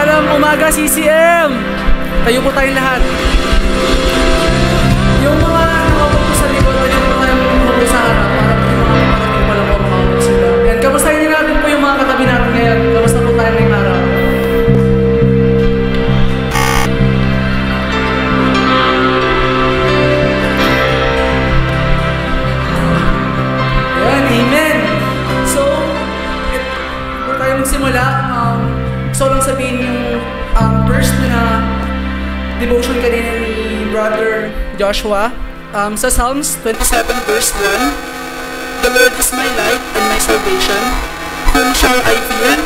Mapagpalang umaga, CCM! Tayo po tayong lahat. Yung mga nakapag po sa likod, tayo po tayong nakapag sa harap para po yung mga kapatid pala po makapag sila. And kamustahin natin po yung mga katabi natin ngayon. Kamusta po tayo ngayong araw? Ayan, amen! So, po tayo magsimula. Gusto lang sabihin yung verse na devotion kanina ni Brother Joshua sa Psalms 27 verse 1. The Lord is my light and my salvation. Whom shall I fear?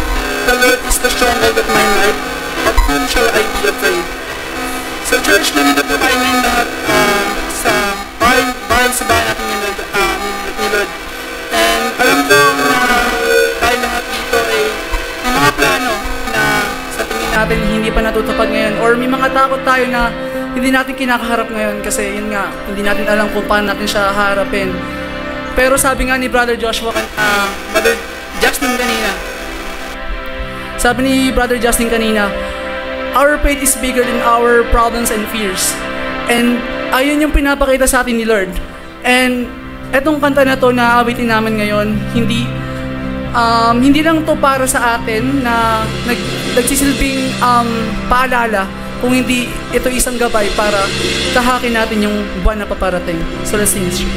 The Lord is the stronghold of my life. Of whom shall I be afraid? So church, nandito po tayo ngayon lahat sa bahay sa bahay natin ni Lord. And alam ko na tayo lahat dito ay may mga plano na sa tingin natin hindi pa natutupad ngayon, or may mga takot tayo na hindi natin kinakaharap ngayon kasi yun nga, hindi natin alam kung paano natin siya harapin. Pero sabi nga ni Brother Joshua, Brother Justin kanina, sabi ni Brother Justin kanina, our faith is bigger than our problems and fears. And ayun yung pinapakita sa atin ni Lord. And etong kanta na to na awitin namin ngayon, hindi lang to para sa atin na nagsisilbing paalala, kung hindi ito isang gabay para tahakin natin yung buwan na paparating. So let's sing this church.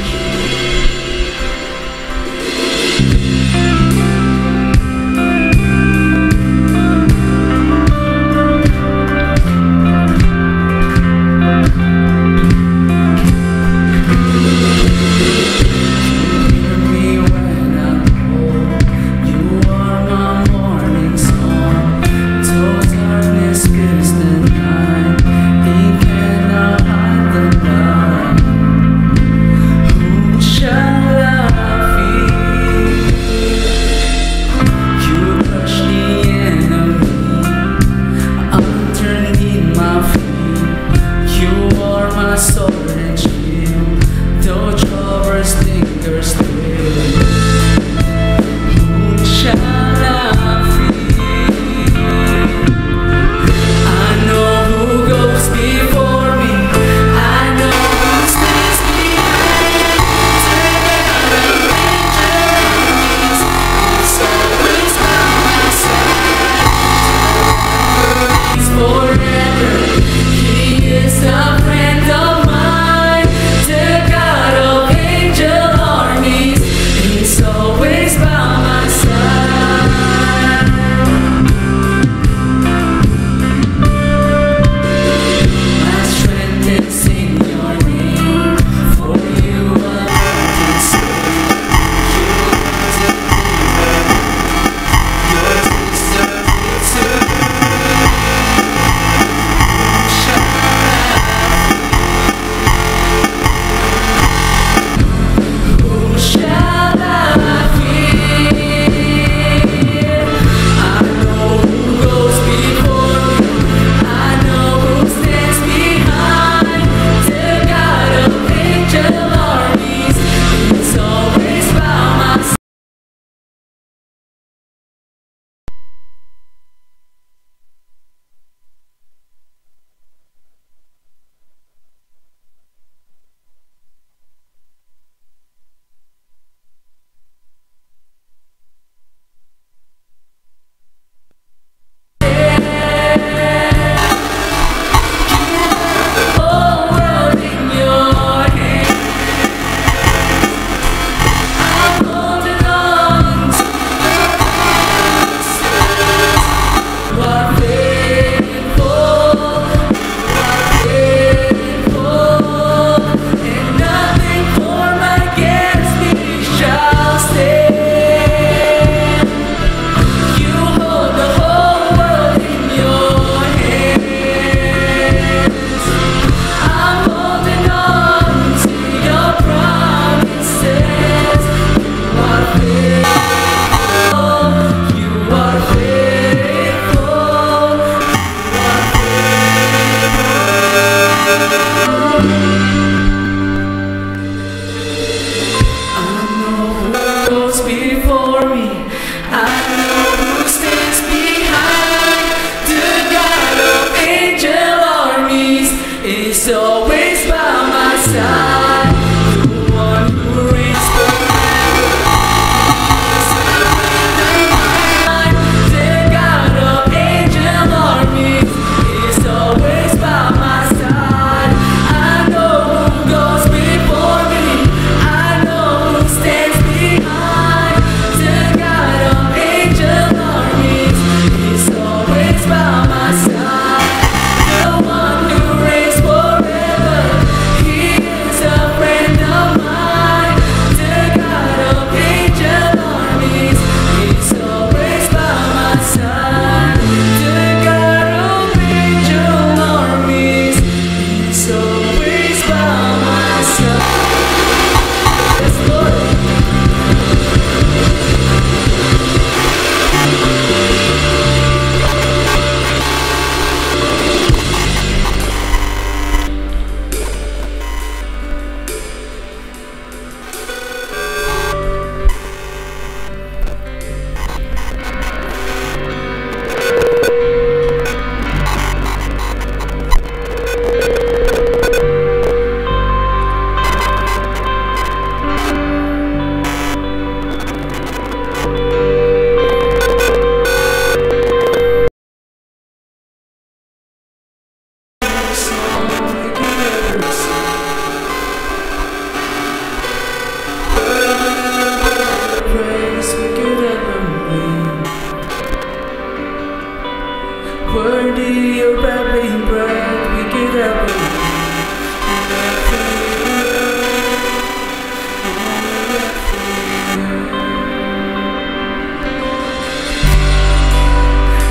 your every breath, we could ever.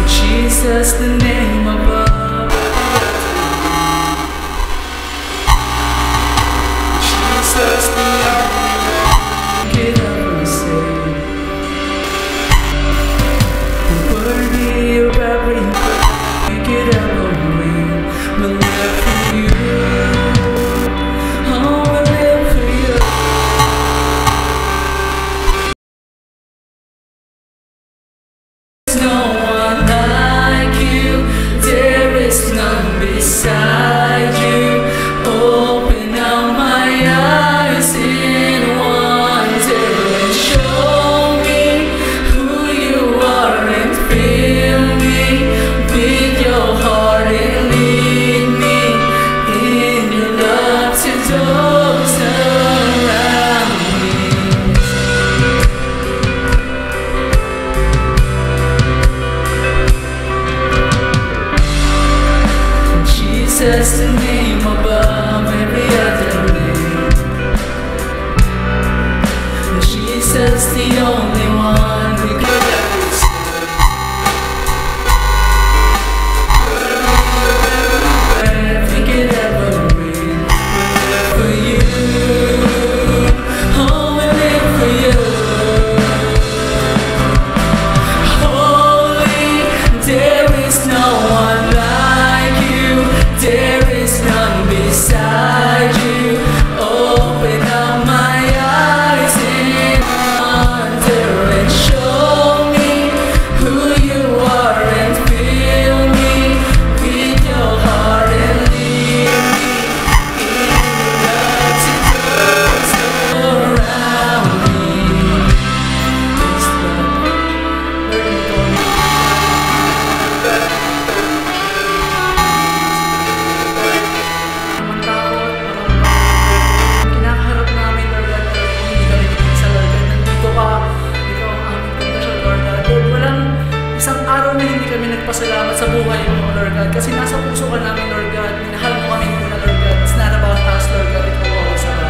Jesus, the name above. Jesus, the only we could ever say. Worthy of every breath we could ever breathe. We'll live for you. Oh, we'll live for you. There's no one like you. There is none beside you. Open up my eyes in wonder and show me who you are and fill me with your heart and lead me in your love to those around me. Jesus, the name above every other name. Jesus, the only one we could ever serve. Breath we could ever breathe. We live for you. Oh, we live for you. Holy, there is no one like you. There is none beside you. Open up my eyes in wonder and show me who you are and fill me with your heart and lead me in love to those around me. It's love, learning from you. Kinakaharap namin, Lord God, pero kung hindi kami nag-isa, Lord God, nandito ka, ikaw ang aming pundasyon, Lord God. Lord, walang isang araw na hindi kami nagpasalamat sa buhay mo, Lord God, kasi nasa puso ka namin, Lord God. Minahal mo kami muna, Lord God. It's not about us, Lord God. Ikaw ako sa amin.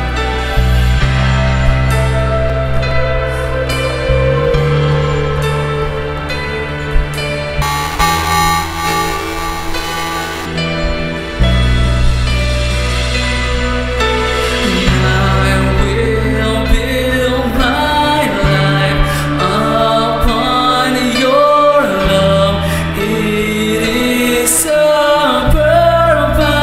I will build my life upon your love. It is a purpose.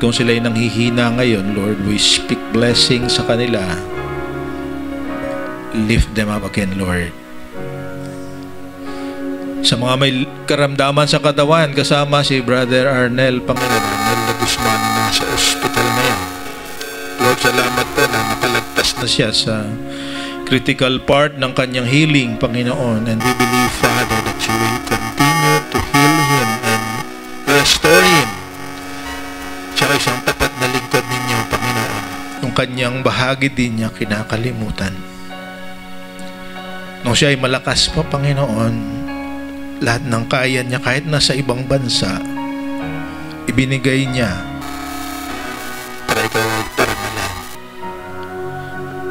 kung sila'y nanghihina ngayon, Lord, we speak blessing sa kanila. Lift them up again, Lord. Sa mga may karamdaman sa katawan, kasama si Brother Arnel, Panginoon, Arnel na Guzman na sa ospital na yan. Lord, salamat na nakalagtas na siya sa critical part ng kanyang healing, Panginoon. And we believe, Father, that you will continue to heal him and restore him. Siya isang tapat na lingkod ninyo, Panginoon. Yung kanyang bahagi din niya kinakalimutan. Nung siya ay malakas pa, Panginoon, lahat ng kaya niya, kahit nasa ibang bansa, ibinigay niya para ikaw ay parangalan.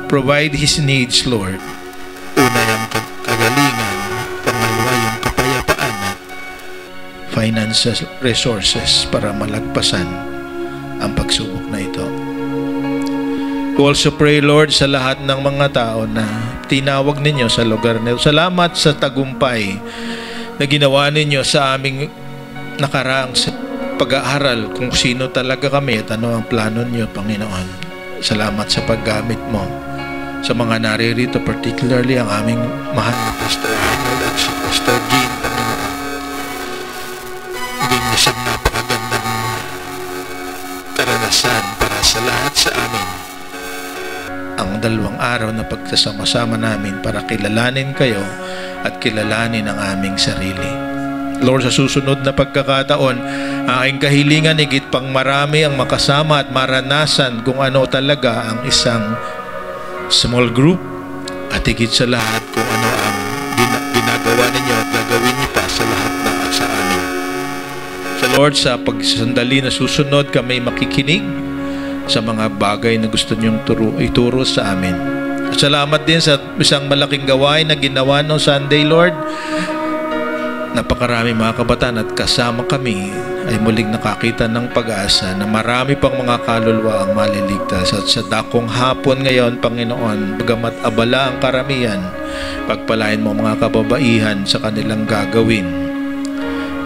Provide his needs, Lord. Una yung kagalingan, pangalawa yung kapayapaan at financial resources para malagpasan ang pagsubok na ito. We also pray, Lord, sa lahat ng mga tao na tinawag ninyo sa lugar nito. Salamat sa tagumpay na ginawa ninyo sa aming nakaraang pag-aaral kung sino talaga kami at ano ang plano niyo, Panginoon. Salamat sa paggamit mo sa mga naririto, particularly ang aming mahal na Pastor Arnold at si Pastor Jean, Panginoon. Hindi niya siyang napakagandang karanasan para sa lahat sa amin. Ang 2 araw na pagsasama-sama namin para kilalanin kayo at kilalanin ang aming sarili. Lord, sa susunod na pagkakataon, aking kahilingan higit pang marami ang makasama at maranasan kung ano talaga ang isang small group at higit sa lahat kung ano ang ginagawa ninyo at gagawin niyo pa sa lahat na sa amin. So Lord, sa pagsasandali na susunod, kami makikinig sa mga bagay na gusto niyong ituro sa amin. At salamat din sa isang malaking gawain na ginawa noong Sunday, Lord. Napakarami mga kabataan at kasama kami ay muling nakakita ng pag-asa na marami pang mga kaluluwa ang maliligtas. At sa dakong hapon ngayon, Panginoon, bagamat abala ang karamihan, pagpalain mo mga kababaihan sa kanilang gagawin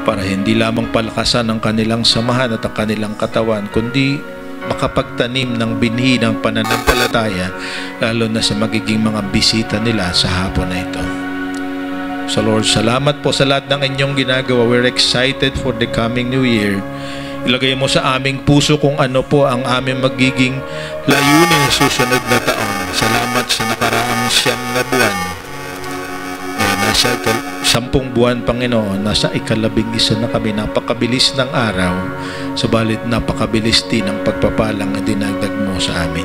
para hindi lamang palakasan ang kanilang samahan at ang kanilang katawan, kundi makapagtanim ng binhi ng pananampalataya, lalo na sa magiging mga bisita nila sa hapon na ito. So Lord, salamat po sa lahat ng inyong ginagawa. We're excited for the coming new year. Ilagay mo sa aming puso kung ano po ang aming magiging layunin sa susunod na taon. Salamat sa nakaraang 9 na buwan. Nasa 10 buwan, Panginoon, nasa 11 na kami. Napakabilis ng araw, subalit napakabilis din ang pagpapalang na dinagdag mo sa amin.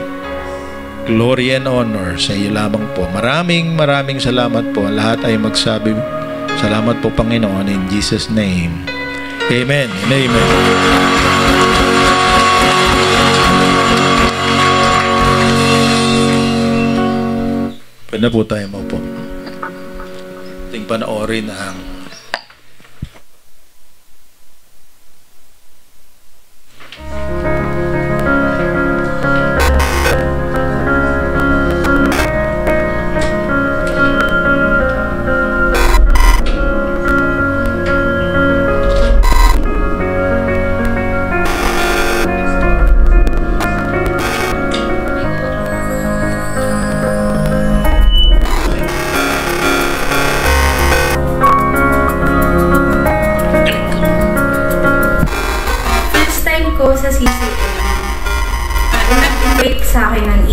Glory and honor sa iyo lamang po. Maraming salamat po. Lahat ay magsabi, salamat po, Panginoon, in Jesus' name. Amen and amen. Pwede na po tayo maupo. Ating panoorin ang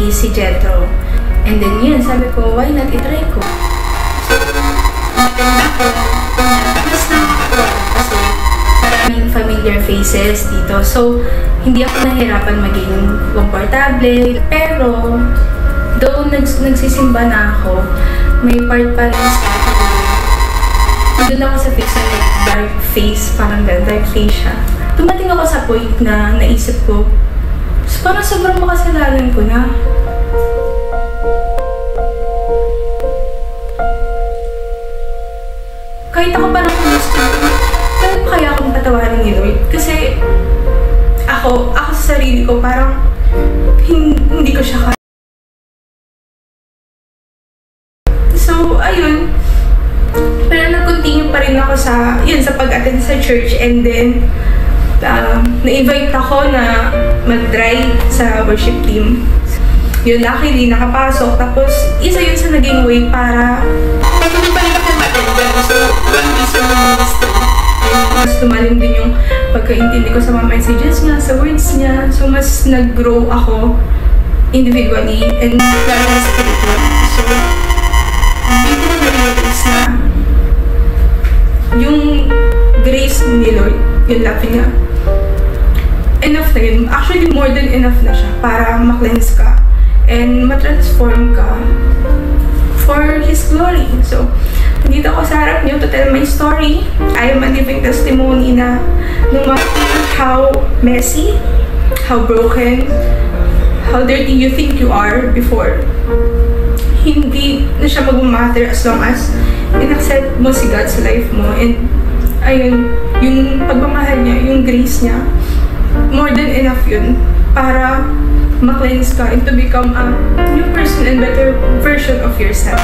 si Jethro. And then yun, sabi ko, why not itry ko? So, maganda ko, mas nakakakuha kasi maraming familiar faces dito. So, hindi ako nahirapan maging komportable. Pero, though nagsisimba na ako, may part pa rin sa akin. Doon ako sa face na dark face, parang dark face siya. Tumating ako sa point na naisip ko, parang sobrang makasalanan ko na. Kahit ako parang gusto, kaya kaya akong patawarin ni Lord? Kasi ako sa sarili ko parang hindi ko siya kaya. So, ayun. Pero nag-continue pa rin ako sa pag-attend sa church, and then na-invite ako na mag-try sa worship team. Yun, luckily, nakapasok. Tapos, isa yun sa naging way para hindi pa rin ako matenda. So, mas lumalim din yung pagkaintindi ko sa mga messages niya, sa words niya. So, mas nag-grow ako individually and lalo na spiritual. So, dito ko na-realize na yung grace ni Lord, yung love niya, enough na yun. Actually, more than enough na siya para ma-cleanse ka and ma-transform ka for His glory. So, dito ako sa harap niyo to tell my story. I am a living testimony na no matter how messy, how broken, how dirty you think you are before, hindi na siya mag-matter as long as in-accept mo si God sa life mo. And ayun, yung pagmamahal niya, yung grace niya, more than enough yun para ma-cleanse ka and to become a new person and better version of yourself.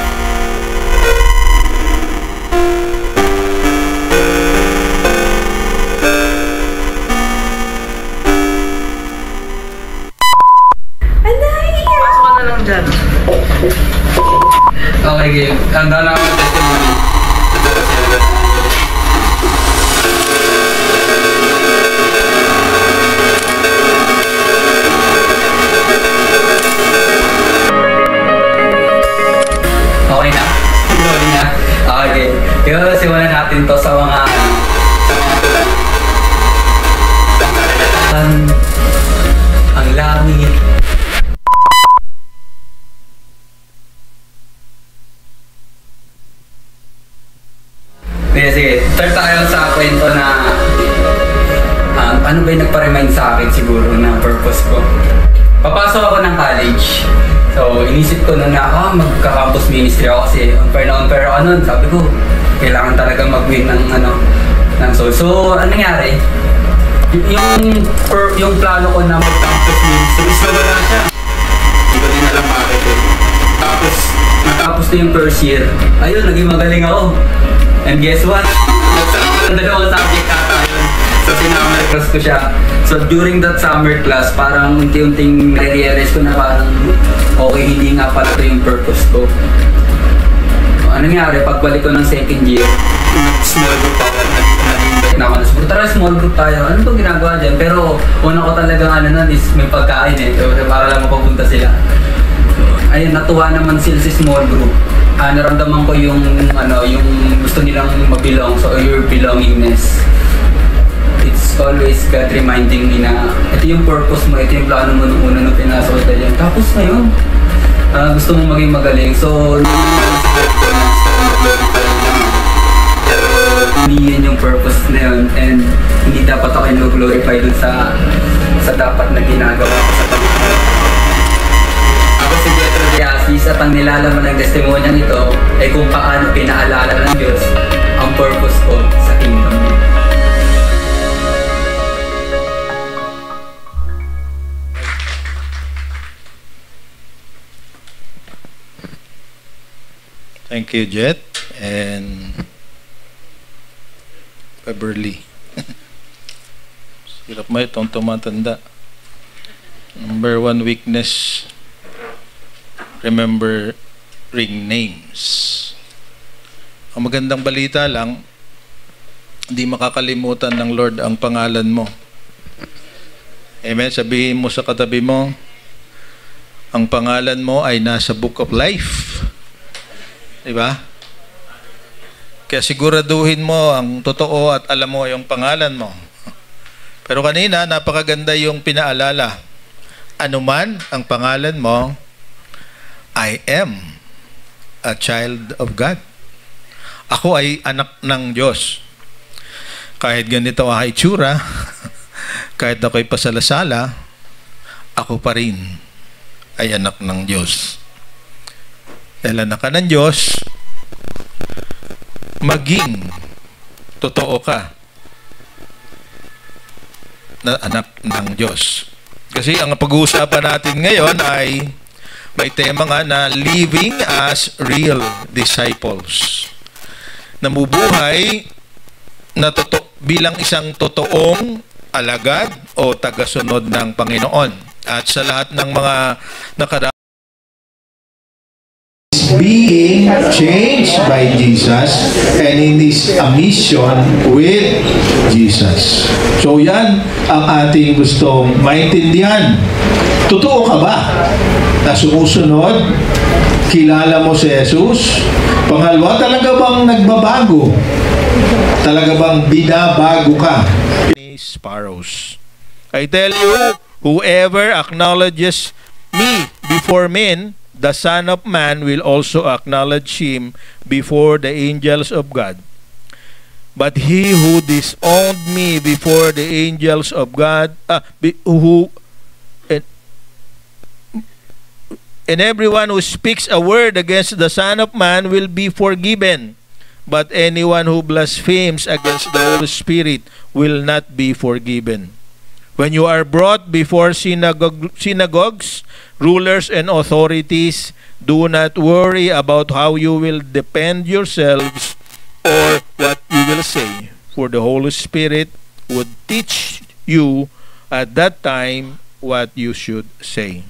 Pasok ka na lang dyan. Okay, game. Handa na ako ng testimony. Okay na? Okay na? Okay. Yung simulan natin to sa mga ang langit. Sige. Start tayo sa kwento na ano ba yung nagpa-remind sa akin siguro ng purpose ko. Papasok ako ng college. So, inisip ko na magka-campus ministry ako kasi unfair ako nun. Sabi ko, kailangan talaga mag-win ng soul. So, ano nangyari? Yung plano ko na mag-campus ministry is nawala siya. Hindi ko din alam bakit eh. Tapos, Natapos na yung first year. Ayun, naging magaling ako. And guess what? Dalawang subject ata yun. So, sinummer class ko siya. So, during that summer class, parang unti-unting nare-realize ko na parang okay, hindi nga pala ito yung purpose ko. So, ano nangyari? Pagbalik ko ng second year, small group ako. na ako na siguro, tara small group tayo. Ano itong ginagawa dyan? Pero una ko talagang is may pagkain eh. So, para lang mapapunta sila. Ayun, natuwa naman sila sa small group. Naramdaman ko yung gusto nilang mag-belong, so your belongingness. It's always God reminding me na ito yung purpose mo, ito yung plano mo nung una nung pinasok ka dyan. Tapos ngayon, gusto mo maging magaling. So, hindi yun yung purpose na yun, and hindi dapat ako yung glorify dun sa dapat na ginagawa ko sa pagkakas. Ako si Pietro Diasis at ang nilalaman ng testimonyang ito ay kung paano pinaalala ng Diyos ang purpose ko sa kingdom niya. Thank you, Jet and Beverly. Hirap mo itong tumatanda. Number one weakness, remembering names. Ang magandang balita lang, hindi makakalimutan ng Lord ang pangalan mo. Amen? Sabihin mo sa katabi mo, ang pangalan mo ay nasa Book of Life. Diba? Kaya siguraduhin mo ang totoo at alam mo yung pangalan mo. Pero kanina, napakaganda yung pinaalala. Anuman ang pangalan mo, I am a child of God. Ako ay anak ng Diyos. Kahit ganito ang itsura, kahit ako'y pasalasala, ako pa rin ay anak ng Diyos. Dahil anak ka ng Diyos, maging totoo ka na anak ng Diyos. Kasi ang pag-uusapan natin ngayon ay may tema nga na living as real disciples. Namubuhay na bilang isang totoong alagad o tagasunod ng Panginoon. At sa lahat ng mga being changed by Jesus and in this a mission with Jesus. So yan ang ating gustong maintindihan. Totoo ka ba na sumusunod? Kilala mo si Jesus? Pangalawa, talaga bang nagbabago? Talaga bang binabago ka? Sparrows. I tell you, whoever acknowledges me before men, the Son of Man will also acknowledge him before the angels of God. But he who disowned me before the angels of God, and everyone who speaks a word against the Son of Man will be forgiven. But anyone who blasphemes against the Holy Spirit will not be forgiven. When you are brought before synagogues, rulers and authorities, do not worry about how you will defend yourselves or what you will say, for the Holy Spirit would teach you at that time what you should say.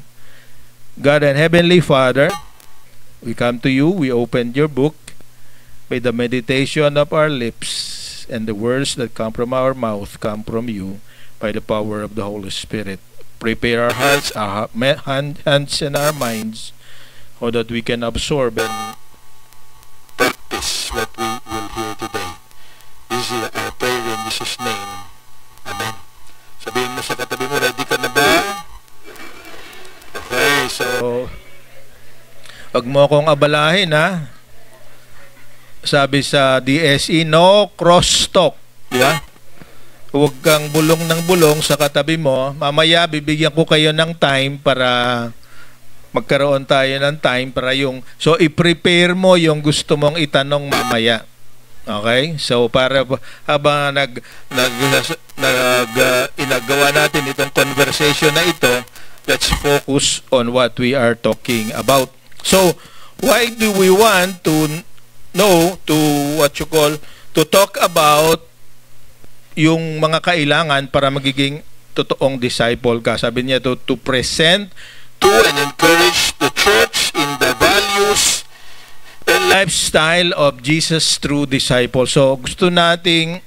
God and Heavenly Father, we come to you, we opened your book. May the meditation of our lips and the words that come from our mouth come from you by the power of the Holy Spirit. Prepare our hearts, our hands and our minds so that we can absorb and practice what we will hear today. This is our prayer in Jesus' name. Amen. Sabihin mo sa katabi mo, ready ka na ba? Okay, so wag mo akong abalahin, ha? Sabi sa DSE, no crosstalk. Di ba? Huwag kang bulong ng bulong sa katabi mo. Mamaya, bibigyan ko kayo ng time para magkaroon tayo ng time para yung... So, i-prepare mo yung gusto mong itanong mamaya. Okay? So, para habang inagawa natin itong conversation na ito, let's focus on what we are talking about. So, why do we want to know to talk about yung mga kailangan para magiging totoong disciple ka? Sabi niya to present to and encourage the church in the values and lifestyle of Jesus through disciple. So gusto nating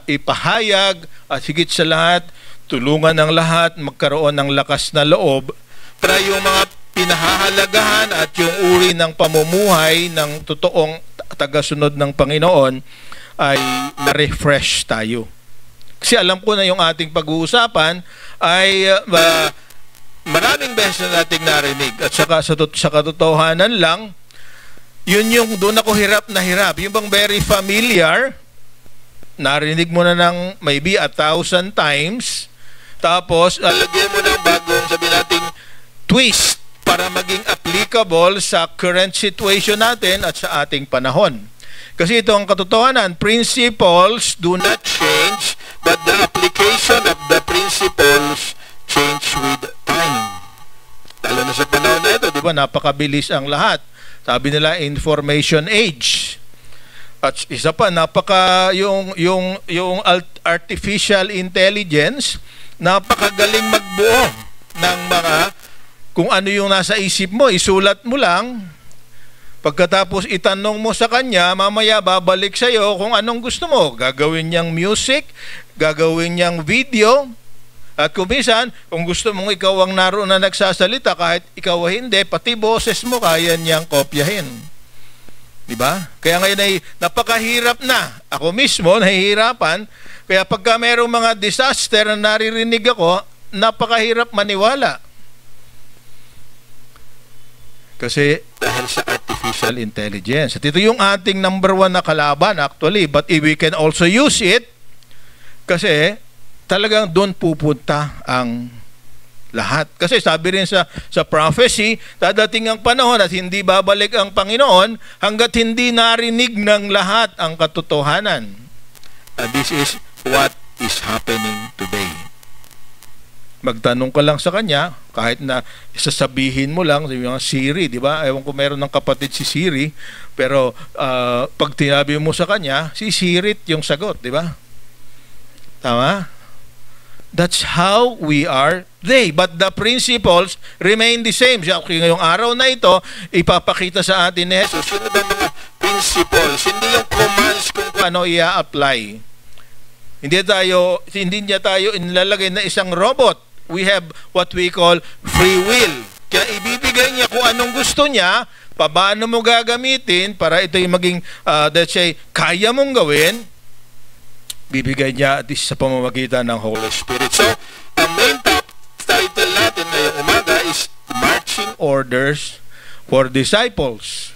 ipahayag at higit sa lahat, tulungan ng lahat magkaroon ng lakas na loob para yung mga pinahahalagahan at yung uri ng pamumuhay ng totoong tagasunod ng Panginoon ay na-refresh tayo. Kasi alam ko na yung ating pag-uusapan ay maraming beses na nating narinig at sa katotohanan lang, yun yung doon ako hirap na hirap. Yung bang very familiar, narinig mo na ng maybe 1,000 times, tapos lagyan mo ng bagong sabi nating twist para maging applicable sa current situation natin at sa ating panahon. Kasi ito ang katotohanan, principles do not change, but the application of the principles change with time. Lalo na sa panahon na ito, di ba, napakabilis ang lahat. Sabi nila, information age. At isa pa, yung artificial intelligence, napakagaling magbuo ng mga kung ano yung nasa isip mo, isulat mo lang. Pagkatapos itanong mo sa kanya, mamaya babalik sa'yo kung anong gusto mo. Gagawin niyang music, gagawin niyang video. At kung minsan, kung gusto mong ikaw ang naroon na nagsasalita, kahit ikaw hindi, pati boses mo kaya niyang kopyahin. Diba? Kaya ngayon ay napakahirap na. Ako mismo, nahihirapan. Kaya pagka mayroong mga disaster na naririnig ako, napakahirap maniwala. Kasi dahil sa artificial intelligence. At ito yung ating number 1 na kalaban actually. But if we can also use it, kasi talagang doon pupunta ang lahat. Kasi sabi rin sa prophecy, dadating ang panahon at hindi babalik ang Panginoon hanggat hindi narinig ng lahat ang katotohanan. And this is what is happening today. Magtanong ka lang sa kanya, kahit na sasabihin mo lang, yung Siri, di ba? Ewan ko meron ng kapatid si Siri, pero pag tinabi mo sa kanya, si Siri yung sagot, di ba? Tama? That's how we are they. But the principles remain the same. Ngayong araw na ito, ipapakita sa atin ni Jesus. Yun ang mga principles, hindi yung commands kung paano i-apply. Hindi niya tayo inlalagay na isang robot. We have what we call free will. Kaya ibibigay niya kung anong gusto niya, paano mo gagamitin para ito yung maging, let's say, kaya mong gawin, bibigay niya at sa pamamagitan ng Holy Spirit. So, ang main title natin ngayong umaga is Marching Orders for Disciples.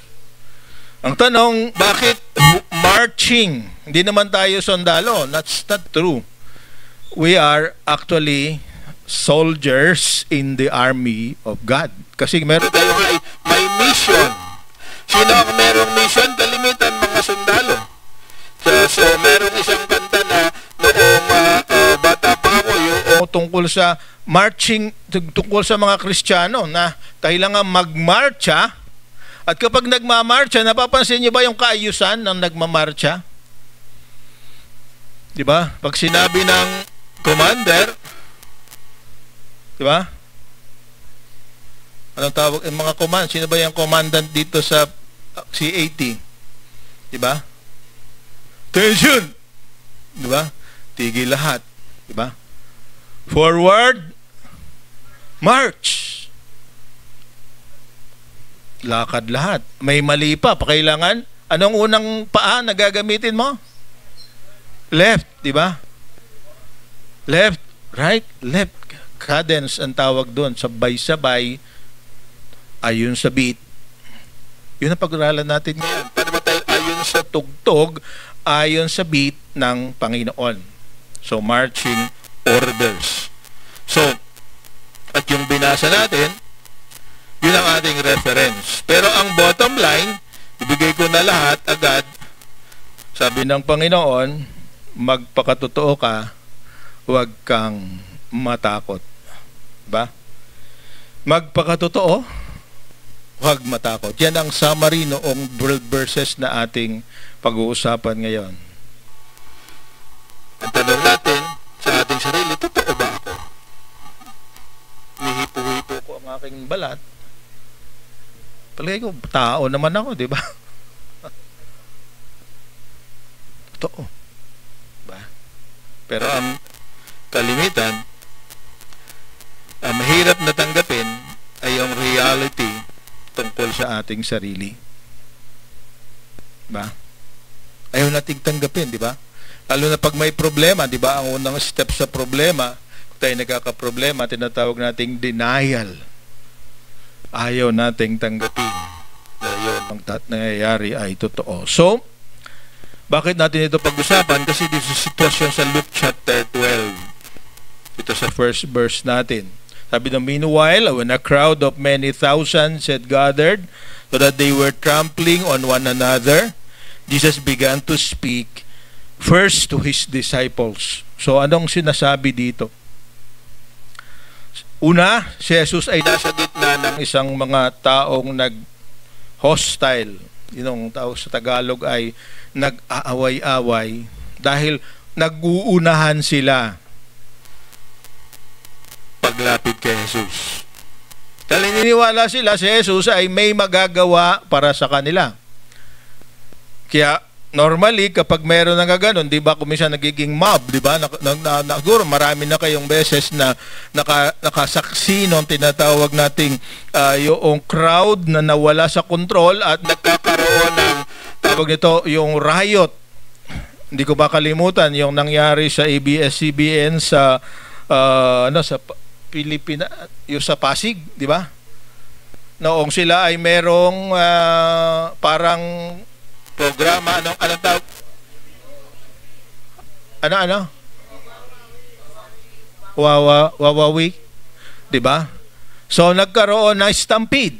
Ang tanong, bakit marching? Hindi naman tayo sundalo. That's not true. We are actually soldiers in the army of God. Kasi meron tayo may mission. Sino ang merong mission? Kalimitan mga sundalo. So meron isang kanta na noong bata pa ako yung tungkol sa marching, tungkol sa mga Kristiyano na kailangan magmarcha. At kapag nagmamarcha, napapansin niyo ba yung kaayusan ng nagmamarcha? Di ba? Pag sinabi ng commander, di ba? Anong tawag? Yung mga command, sino ba yung commandant dito sa C-80? Di ba? Tension! Di ba? Tigil lahat. Di ba? Forward, march. Lakad lahat. May mali pa. Pakailangan, anong unang paa na gagamitin mo? Left, di ba? Left, right, left. Cadence ang tawag doon. Sabay-sabay, ayon sa beat. Yun ang pag-aralan natin ngayon. Para ba tayo ayon sa tugtog, ayon sa beat ng Panginoon. So, marching orders. So, at yung binasa natin, yun ang ating reference. Pero ang bottom line, ibigay ko na lahat agad. Sabi ng Panginoon, magpakatotoo ka, huwag kang matakot. Diba? Magpakatotoo, huwag matakot. Yan ang summary noong 12 verses na ating pag-uusapan ngayon. Ang tanong natin sa ating sarili, totoo ba ako? Nihipo-hipo ko ang aking balat. Palagay ko, tao naman ako, di ba? Totoo. Diba? Pero ang kalimitan, ang mahirap na tanggapin ay yung reality tungkol sa ating sarili. Diba? Ayaw nating tanggapin, di ba? Lalo na pag may problema, di ba? Ang unang step sa problema, kung tayo nagkakaproblema, tinatawag nating denial. Ayaw nating tanggapin na yun ang nangyayari ay totoo. So, bakit natin ito pag-usapan? Kasi dito sa sitwasyon sa Luke chapter 12. Ito sa first verse natin. Sabi ng, meanwhile, when a crowd of many thousands had gathered so that they were trampling on one another, Jesus began to speak first to His disciples. So, anong sinasabi dito? Una, si Jesus ay nasa gitna ng isang mga taong nag-hostile. Yung tawag sa Tagalog ay nag-aaway-away dahil nag-uunahan sila paglapit kay Jesus. Dahil niniwala sila si Jesus ay may magagawa para sa kanila. Kaya normally, kapag meron na gano'n, di ba, kumisa nagiging mob, di ba? Siguro marami na kayong beses na nakasaksi nung tinatawag nating yung crowd na nawala sa control at nagkakaroon ng, tawag nito, yung riot. Hindi ko makalimutan yung nangyari sa ABS-CBN sa sa Pilipinas, yung sa Pasig, di ba? Noong sila ay merong parang programa, anong tawag? Ano? Wawawi. Diba? So, nagkaroon ng stampede.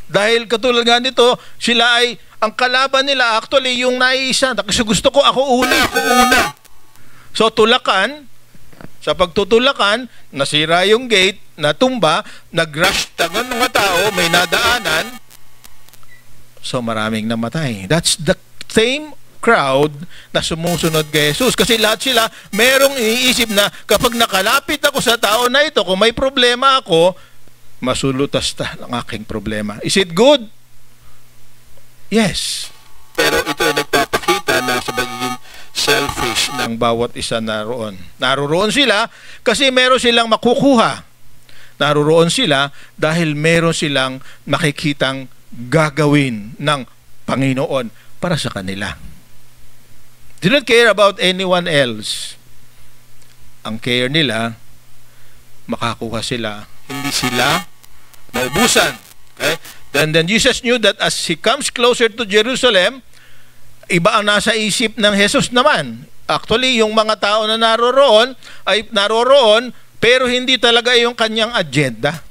Dahil katulad nga nito, sila ay, ang kalaban nila, actually, yung naiisa. Kasi gusto ko, ako una. So, tulakan. Sa pagtutulakan, nasira yung gate, natumba, nag-rush tangan mga tao, may nadaanan. So maraming namatay. That's the same crowd na sumusunod kay Jesus. Kasi lahat sila merong iniisip na kapag nakalapit ako sa tao na ito, kung may problema ako, masulutas ang aking problema. Is it good? Yes. Pero ito ay nagpapakita na sa pagiging selfish ng bawat isa naroon. Naroon sila kasi meron silang makukuha. Naroon sila dahil meron silang makikitang gagawin ng Panginoon para sa kanila. They don't care about anyone else. Ang care nila, makakuha sila. Hindi sila maubusan. Okay? Then Jesus knew that as He comes closer to Jerusalem, iba ang nasa isip ng Jesus naman. Actually, yung mga tao na naroroon, pero hindi talaga yung kanyang agenda.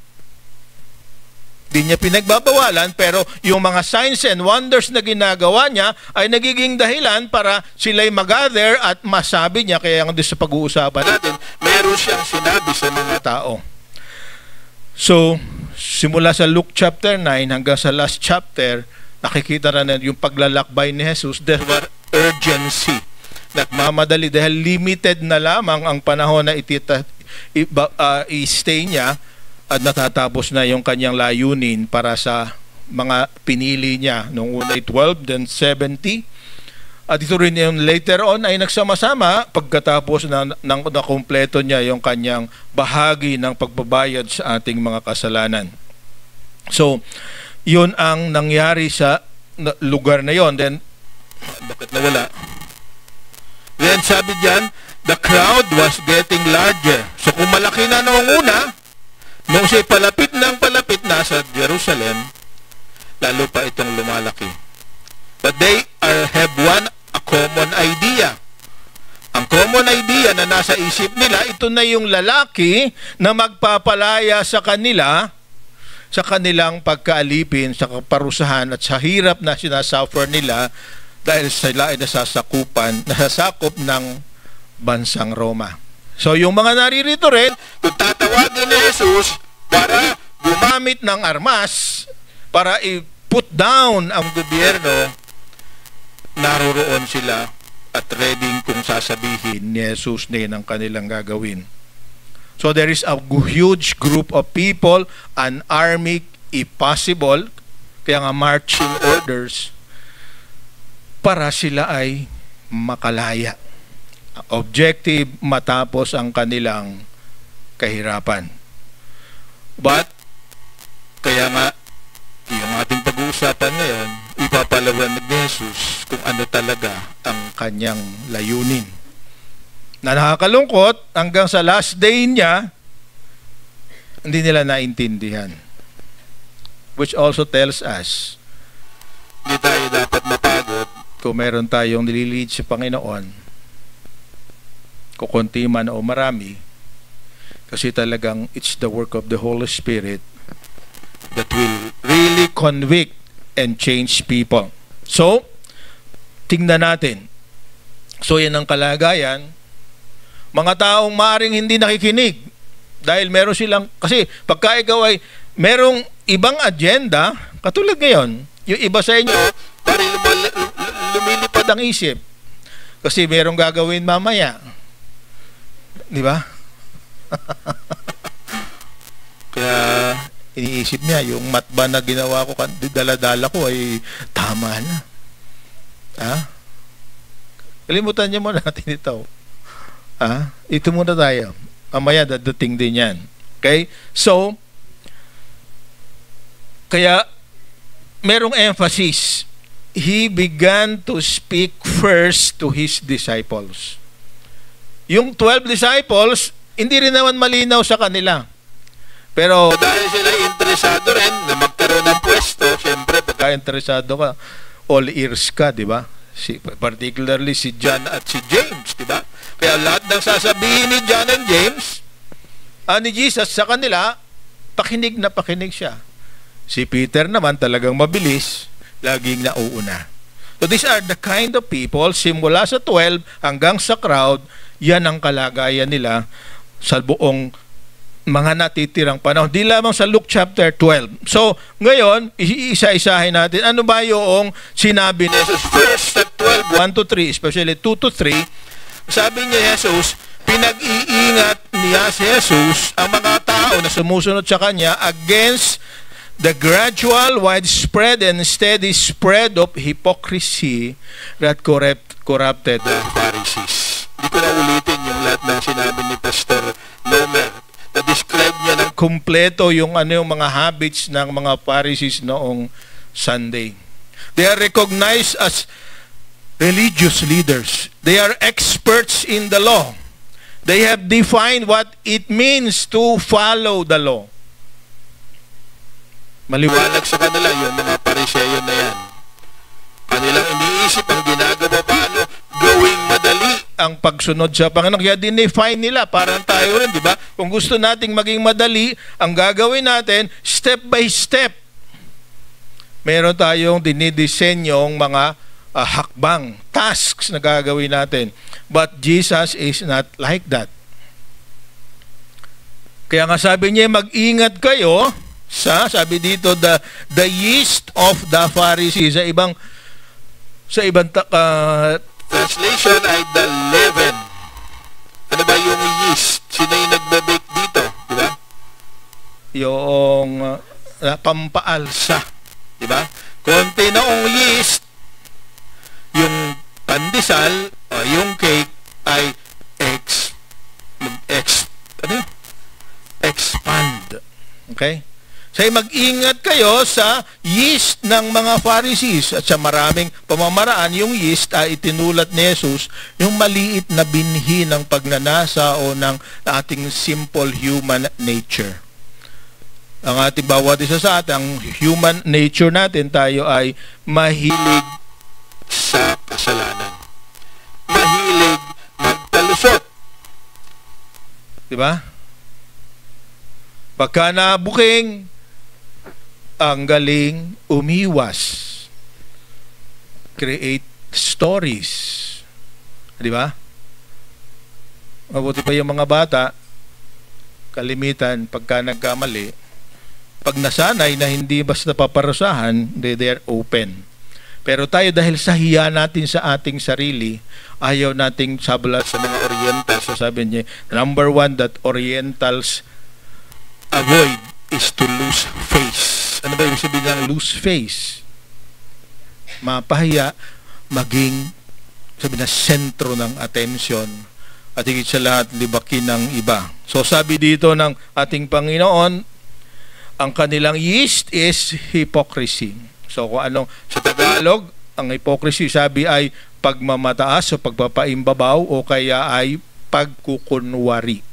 Hindi niya pinagbabawalan, pero yung mga signs and wonders na ginagawa niya ay nagiging dahilan para sila'y mag-gather at masabi niya. Kaya ang sa pag-uusapan natin, meron siyang sinabi sa mga tao. So, simula sa Luke chapter 9 hanggang sa last chapter, nakikita na yung paglalakbay ni Jesus, there was urgency. Nagmamadali dahil limited na lamang ang panahon na i-stay niya at natatapos na yung kanyang layunin para sa mga pinili niya. Nung una 12, then 70. At ito rin yung later on ay nagsama-sama pagkatapos na nakumpleto niya yung kanyang bahagi ng pagbabayad sa ating mga kasalanan. So, yun ang nangyari sa lugar na yon. Then, bakit nawala? Then sabi diyan, the crowd was getting larger. So kung malaki na noong una, nung siya'y palapit na sa Jerusalem, lalo pa itong lumalaki. But they have a common idea. Ang common idea na nasa isip nila, ito na yung lalaki na magpapalaya sa kanila sa kanilang pagkaalipin, sa kaparusahan at sa hirap na sinasuffer nila dahil sila ay nasasakop ng bansang Roma. So yung mga naririto rin, kung tatawagin ni Jesus para gumamit ng armas para i-put down ang gobyerno, naroroon sila at ready kung sasabihin ni Jesus na yun ang kanilang gagawin. So there is a huge group of people, an army if possible, kaya nga marching orders, para sila ay makalaya. Objective, matapos ang kanilang kahirapan. But, kaya nga, yung ating pag-uusapan ngayon, ipapalawanag ni Jesus kung ano talaga ang kanyang layunin. Na nakakalungkot, hanggang sa last day niya, hindi nila naintindihan. Which also tells us, hindi tayo dapat mapagod kung meron tayong nililid sa Panginoon, kukunti man o marami, kasi talagang it's the work of the Holy Spirit that will really convict and change people. So, tingnan natin. So, yan ang kalagayan. Mga taong maaaring hindi nakikinig dahil meron silang, kasi pagka ikaw ay merong ibang agenda, katulad ngayon, yung iba sa inyo, parang lumilipad ang isip kasi merong gagawin mamaya. Di ba? Kaya iniisip niya, yung matba na ginawa ko, dala-dala ko ay tama na. Ha? Kalimutan niya muna natin ito. Ha? Ito muna tayo. Mamaya dadating din yan. Okay? So, kaya merong emphasis. He began to speak first to His disciples. Yung 12 disciples, hindi rin naman malinaw sa kanila. Pero dahil sila interesado rin na magkaroon ng pwesto, siyempre pagka interesado ka, all ears ka, di ba? Particularly si John at si James, di ba? Kaya lahat ng sasabihin ni John and James, ni Jesus sa kanila, pakinig na pakinig siya. Si Peter naman talagang mabilis, laging nauuna. So these are the kind of people, simula sa 12 hanggang sa crowd, yan ang kalagayan nila sa buong mga natitirang panahon. Di lamang sa Luke chapter 12. So, ngayon, isa-isahin natin. Ano ba yung sinabi ni Jesus? First, 12, 1 to 3, especially 2 to 3, sabi niya Jesus, pinag-iingat niya si Jesus ang mga tao na sumusunod sa kanya against the gradual, widespread, and steady spread of hypocrisy that corrupted the Pharisees. Hindi ko na ulitin yung lahat ng sinabi ni Pastor Lomer. Na-describe niya ng kumpleto yung yung mga habits ng mga Pharisees noong Sunday. They are recognized as religious leaders. They are experts in the law. They have defined what it means to follow the law. Maliwanag sa kanila yun, mga Pariseyo na yan. Kanilang iniisip ang ginagawa paano gawing madali ang pagsunod sa Panginoon. Kaya dinefine nila, parang tayo rin, di ba? Kung gusto nating maging madali, ang gagawin natin, step by step. Meron tayong dinidisenyong mga hakbang, tasks na gagawin natin. But Jesus is not like that. Kaya nga sabi niya, mag-ingat kayo sabi dito, the yeast of the Pharisees. Sa ibang translation ay the leaven. Ano ba yung yeast? Sino yung nagbe-bake dito? Di ba? Yung pampaalsa. Di ba? Konti na yung yeast, yung pandesal, yung cake ay expand. Okay? So, mag-ingat kayo sa yeast ng mga Pharisees. At sa maraming pamamaraan, yung yeast ay itinulat ni Jesus, yung maliit na binhi ng pagnanasa o ng ating simple human nature. Ang ating bawat isa sa atin, ang human nature natin, tayo ay mahilig sa kasalanan. Mahilig magtalusot. Diba? Pagka nabuking, ang galing umiwas. Create stories. Di ba? Mabuti pa yung mga bata, kalimitan, pagka nagkamali, pag nasanay na hindi basta paparusahan, they're open. Pero tayo, dahil sa hiya natin sa ating sarili, ayaw nating sabla sa mga Orientals. So sabi niya, number one that Orientals avoid is to lose face. Ano ba yung sabihin ng lose face? Mapahiya, maging sabi na sentro ng atensyon at higit sa lahat libakin ng iba. So sabi dito ng ating Panginoon, ang kanilang yeast is hypocrisy. So kung anong sa Tagalog, ang hypocrisy sabi ay pagmamataas o pagpapaimbabaw o kaya ay pagkukunwari.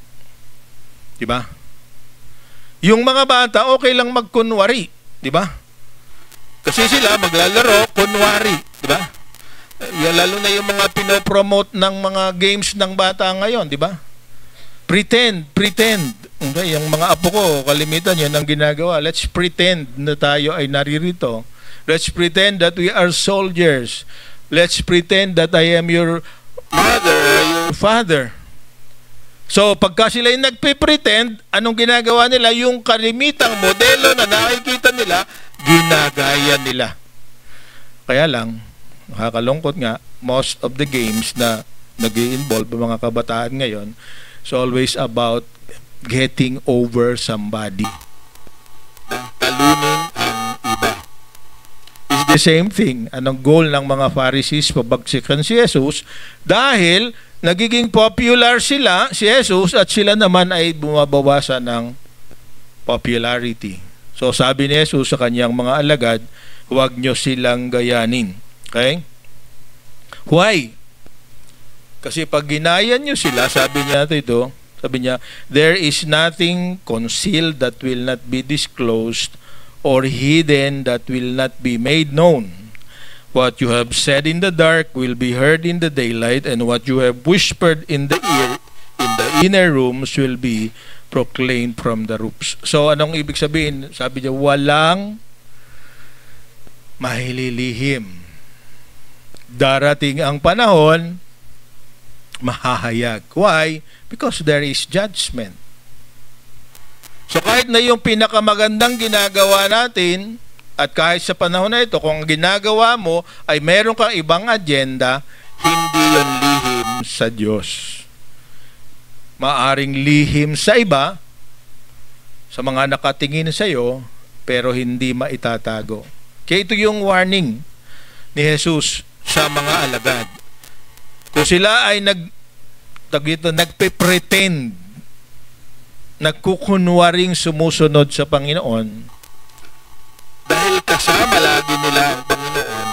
Diba? Yung mga bata, okay lang magkunwari. Diba? Kasi sila maglalaro, kunwari. Diba? Lalo na yung mga pinopromote ng mga games ng bata ngayon. Diba? Pretend. Okay, yung mga apo ko, kalimitan yun ang ginagawa. Let's pretend na tayo ay naririto. Let's pretend that we are soldiers. Let's pretend that I am your mother, your father. So, pagka sila yung nagpe-pretend, anong ginagawa nila? Yung kalimitang modelo na nakikita nila, ginagaya nila. Kaya lang, nakakalungkot nga, most of the games na nag-i-involve mga kabataan ngayon, it's always about getting over somebody. Talunin ang iba. It's the same thing. Anong goal ng mga Pharisees? Pabagsikan si Jesus dahil nagiging popular sila, si Jesus, at sila naman ay bumabawasan ng popularity. So sabi ni Jesus sa kanyang mga alagad, huwag nyo silang gayanin. Okay? Why? Kasi pag ginayan nyo sila, sabi niya ito, sabi niya, there is nothing concealed that will not be disclosed or hidden that will not be made known. What you have said in the dark will be heard in the daylight, and what you have whispered in the ear, in the inner rooms, will be proclaimed from the roofs. So, anong ibig sabihin? Sabi niya, walang mahililihim. Darating ang panahon, mahahayag. Why? Because there is judgment. So kahit na yung pinakamagandang ginagawa natin, at kahit sa panahon na ito, kung ang ginagawa mo ay meron kang ibang agenda, hindi yun lihim sa Diyos. Maaring lihim sa iba, sa mga nakatingin sa iyo, pero hindi maitatago. Kaya ito yung warning ni Jesus sa mga alagad. Kung sila ay nagpe-pretend, nagkukunwaring sumusunod sa Panginoon, dahil kasama lagi nila ang Panginoon,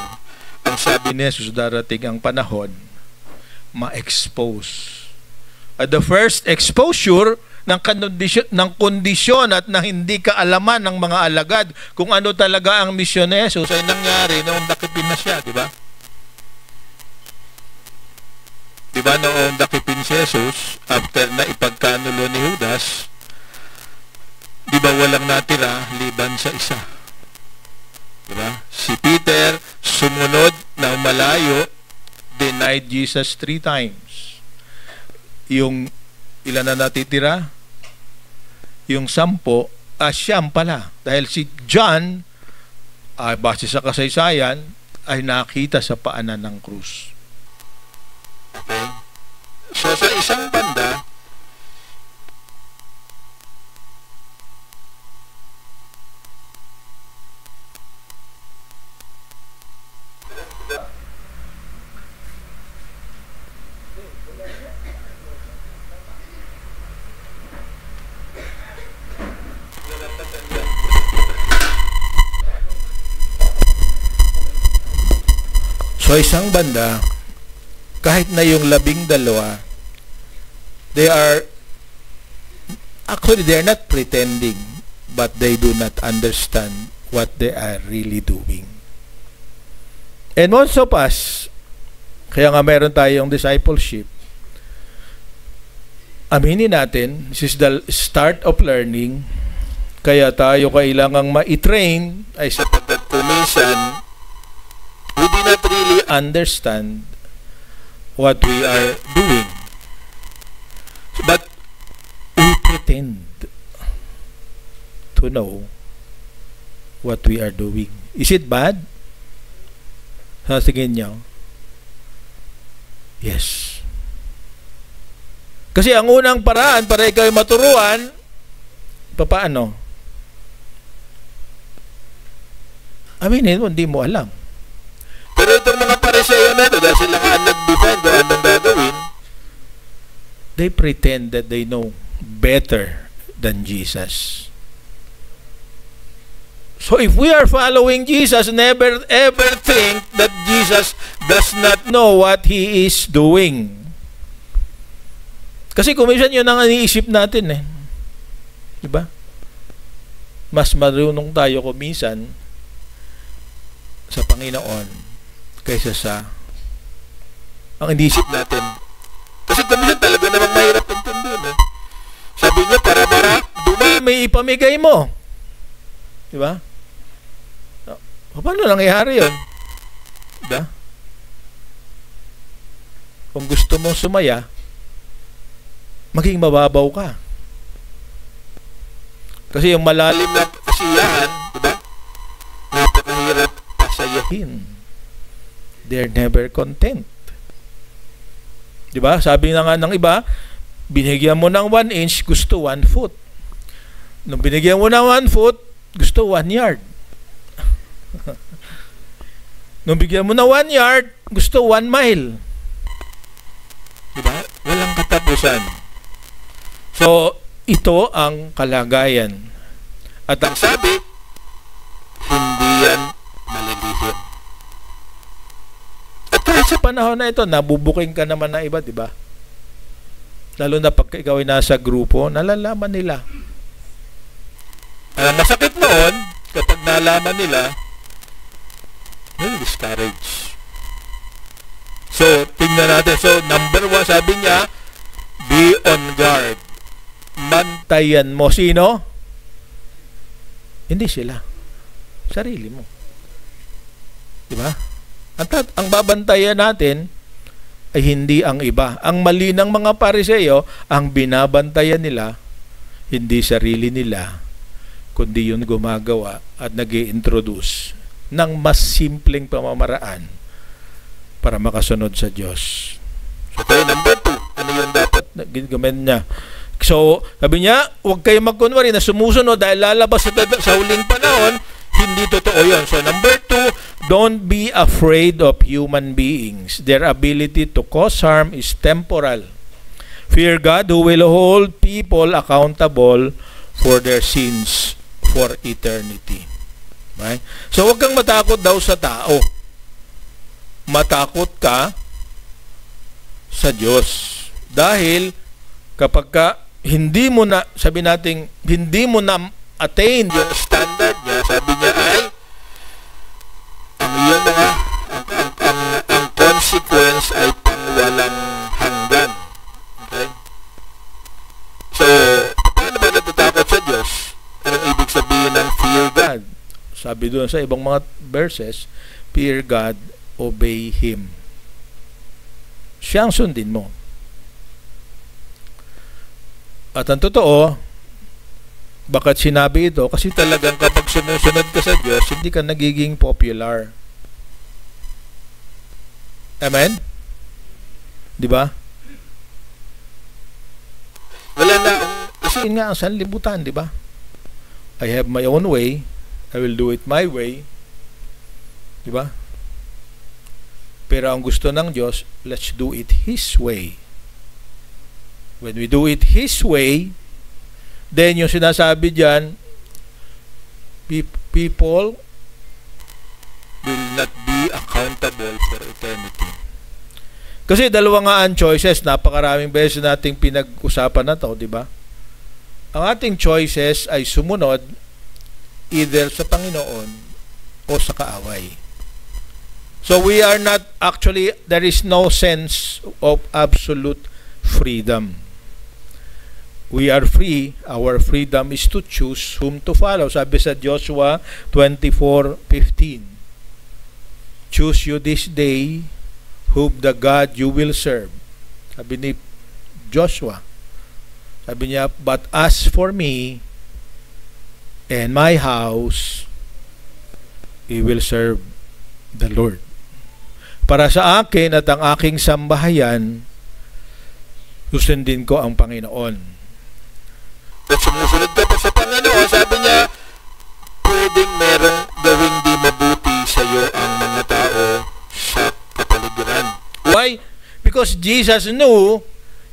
ang sabi ni Jesus, darating ang panahon, ma-expose. At the first exposure ng kondisyon at na hindi kaalaman ng mga alagad kung ano talaga ang misyon ni Jesus ay nangyari noong nakipin na siya, di ba? Di ba noong nakipin si Jesus, after na ipagkanulo ni Judas, di ba walang natira liban sa isa? Diba? Si Peter sumunod ng malayo, denied Jesus 3 times. Yung ilan na natitira? Yung 10, siyam pala. Dahil si John, base sa kasaysayan, ay nakita sa paanan ng krus. Okay? So sa isang banda, isang banda, kahit na yung 12, they're not pretending, but they do not understand what they are really doing. And most of us, kaya nga meron tayong discipleship, aminin natin, this is the start of learning, kaya tayo kailangang ma-train ay sapagkat kuminsan we do not really understand what we are doing. But we pretend to know what we are doing. Is it bad? Sa tingin niyo? Yes. Kasi ang unang paraan para ikaw ay maturuan, paano? Aminin mo, hindi mo alam. Pero itong mga Pariseo na ito, dahil sila nga nag-defend kung anong gagawin, they pretend that they know better than Jesus. So if we are following Jesus, never ever think that Jesus does not know what He is doing. Kasi kuminsan yun ang iniisip natin diba? Mas marunong tayo kuminsan sa Panginoon kaysa sa ang iniisip natin. Kasi kuminsan talaga namang mahirap intindihin. Sabi niya, para may ipamigay mo. Diba? Paano nangyayari yun? Diba? Kung gusto mong sumaya, maging mababaw ka. Kasi yung malalim na kasiyahan, diba? Napakahirap pasayahin. They're never content. Diba? Sabi na nga ng iba, binigyan mo ng 1 inch, gusto 1 foot. Nung binigyan mo ng 1 foot, gusto 1 yard. Nung bigyan mo ng 1 yard, gusto 1 mile. Diba? Walang katapusan. So, ito ang kalagayan. At ang sabi, hindi yan malalihim. At kahit sa panahon na ito, nabubuking ka naman na iba, diba? Lalo na pag ikaw ay nasa grupo, nalalaman nila. Ang masakit noon, kapag nalaman nila, discourage. So, tingnan natin. So, number 1, sabi niya, be on guard. Mantayan mo. Sino? Hindi sila. Sarili mo. Diba? Ang babantayan natin ay hindi ang iba. Ang mali ng mga Pariseo, ang binabantayan nila, hindi sarili nila, kundi yun gumagawa at nag-i-introduce ng mas simpleng pamamaraan para makasunod sa Diyos. So tayo, number 2, ano yung dapat gawin niya? So, sabi niya, huwag kayo magkunwari na sumusunod dahil lalabas sa huling panahon. Hindi totoo yun. So, number 2, don't be afraid of human beings. Their ability to cause harm is temporal. Fear God who will hold people accountable for their sins for eternity. Right? So, huwag kang matakot daw sa tao. Matakot ka sa Diyos. Dahil kapag ka hindi mo na, sabi natin, hindi mo na attain yung standard niya, sabi niya ay yun na ang consequence ay pangwalang hanggan. Okay? So, paano ba natatakot sa Diyos? Anong ibig sabihin ng fear God? Sabi doon sa ibang mga verses, fear God, obey Him. Siyang sundin mo. At ang totoo, bakit sinabi ito? Kasi talagang kapag sumusunod ka sa Diyos, hindi ka nagiging popular. Amen? Di ba? Wala na. Kasi nga ang sanlibutan, di ba? I have my own way. I will do it my way. Di ba? Pero ang gusto ng Diyos, let's do it His way. When we do it His way, then yung sinasabi dyan, people will not be accountable for eternity. Kasi dalawa nga ang choices, napakaraming beses nating pinag-usapan na to, di ba? Ang ating choices ay sumunod either sa Panginoon o sa kaaway. So we are not actually, there is no sense of absolute freedom. We are free. Our freedom is to choose whom to follow. Sabi sa Joshua 24:15. Choose you this day whom the God you will serve. Sabi ni Joshua. Sabi niya, but as for me and my house, we will serve the Lord. Para sa akin at ang aking sambahayan, susundin ko ang Panginoon. At sumusunod ka pa sa Panginoon, sabi niya, pwedeng merong gawing di mabuti sa iyo ang mga tao sa kapaligiran. Why? Because Jesus knew,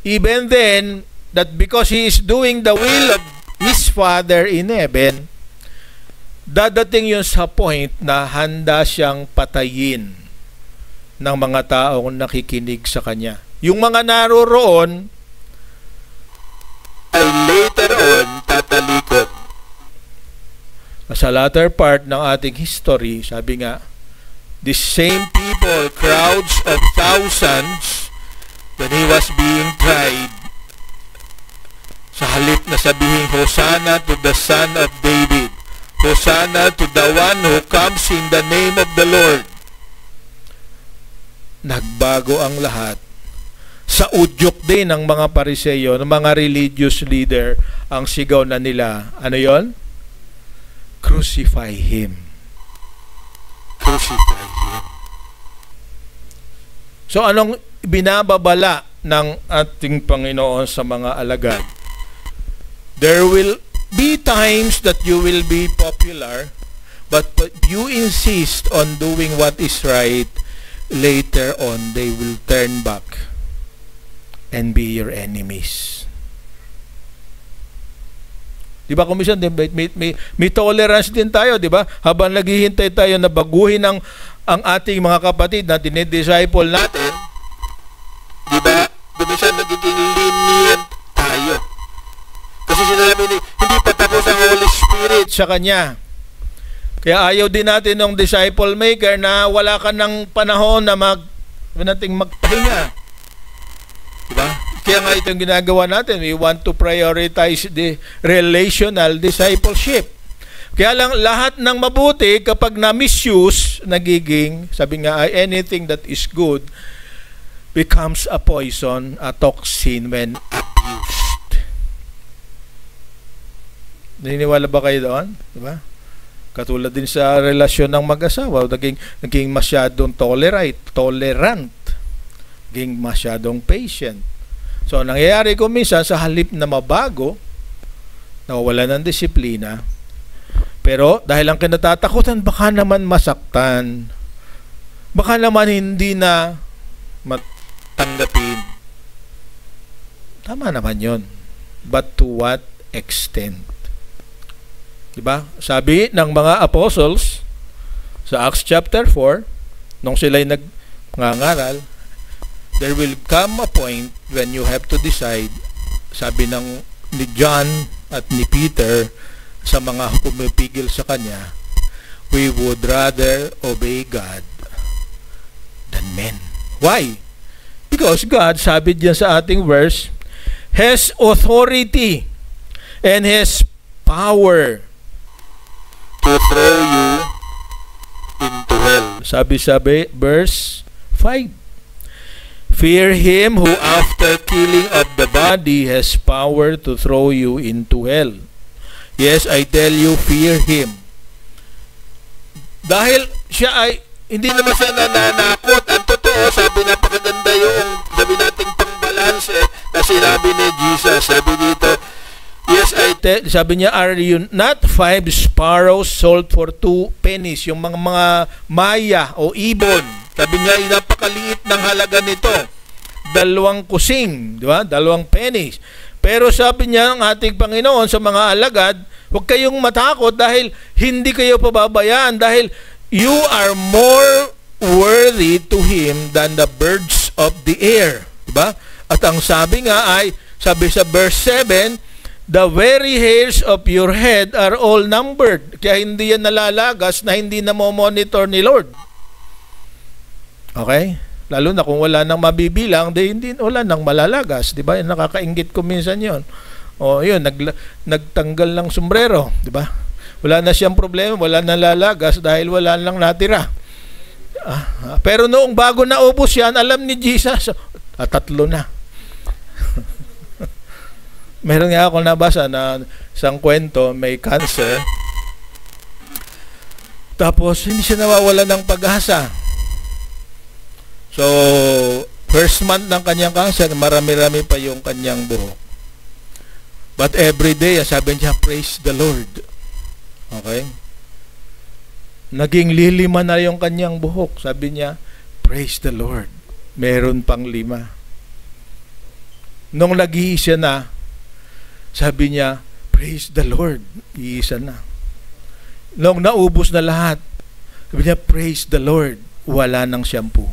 even then, that because He is doing the will of His Father in heaven, dadating yun sa point na handa siyang patayin ng mga taong nakikinig sa Kanya. Yung mga naroroon, ay later on tatalikod. Sa latter part ng ating history, sabi nga, the same people, crowds of thousands, when He was being tried, sa halip na sabihin, Hosanna to the Son of David, Hosanna to the one who comes in the name of the Lord, nagbago ang lahat. Sa udyok din ng mga Pariseyo, ng mga religious leader, ang sigaw na nila, ano yon? Crucify Him. Crucify Him. So anong binababala ng ating Panginoon sa mga alagad? There will be times that you will be popular, but you insist on doing what is right, later on they will turn back and be your enemies. Di ba, kumisan, may tolerance din tayo, di ba? Habang naghihintay tayo na baguhin ang ating mga kapatid na dinidisciple natin, di ba? Kumisan, nagiging lenient tayo. Kasi sinabi ni, hindi pa tapos ang Holy Spirit sa Kanya. Kaya ayaw din natin ng disciple maker na wala ka ng panahon na magpahinga. Diba? Kaya nga itong ginagawa natin, we want to prioritize the relational discipleship. Kaya lang lahat ng mabuti kapag na-misuse, nagiging, sabi nga, anything that is good becomes a poison, a toxin when abused. Naniniwala ba kayo doon? Diba? Katulad din sa relasyon ng mag-asawa, naging masyadong tolerant, naging masyadong patient. So, nangyayari ko minsan sa halip na mabago, nawawala ng disiplina, pero dahil ang kinatatakutan, baka naman masaktan, baka naman hindi na matanggapin. Tama naman yon. But to what extent? Diba? Sabi ng mga apostles sa Acts chapter 4, nung sila'y nagngangaral, there will come a point when you have to decide, sabi ni John at ni Peter sa mga pumipigil sa kanya, we would rather obey God than men. Why? Because God, sabi diyan sa ating verse, has authority and has power to throw you into hell. Sabi verse 5. Fear him who after killing of the body has power to throw you into hell. Yes, I tell you, fear him. Dahil siya ay hindi naman siya nananakot. Ang totoo, sabi napakaganda yung sabi nating pangbalanse na sinabi ni Jesus. Sabi dito, yes, sabi niya, are you not 5 sparrows sold for 2 pennies? Yung mga maya o ibon. Sabi niya, napakaliit ng halaga nito. 2 kusing, di ba? 2 pennies. Pero sabi niya ng ating Panginoon sa mga alagad, huwag kayong matakot dahil hindi kayo pababayaan dahil you are more worthy to Him than the birds of the air. Diba? At ang sabi nga ay, sabi sa verse 7, the very hairs of your head are all numbered. Kaya hindi yan nalalagas na hindi na monitor ni Lord. Okay? Lalo na kung wala nang mabibilang, hindi wala nang malalagas. Diba? Nakakaingit ko minsan yun. O yun, nagtanggal ng sombrero. Diba? Wala na siyang problema, wala na lalagas dahil wala lang natira. Pero noong bago na ubos yan, alam ni Jesus, 3 na. Meron nga ako nabasa na isang kwento, may cancer. Tapos, hindi siya nawawala ng pag-asa. So, first month ng kanyang cancer, marami-rami pa yung kanyang buhok. But every day, sabi niya, praise the Lord. Okay? Naging 5 na yung kanyang buhok. Sabi niya, praise the Lord. Meron pang 5. Nung nag-iisa na, sabi niya, praise the Lord. Iisa na. Nung naubos na lahat, sabi niya, praise the Lord. Wala nang shampoo.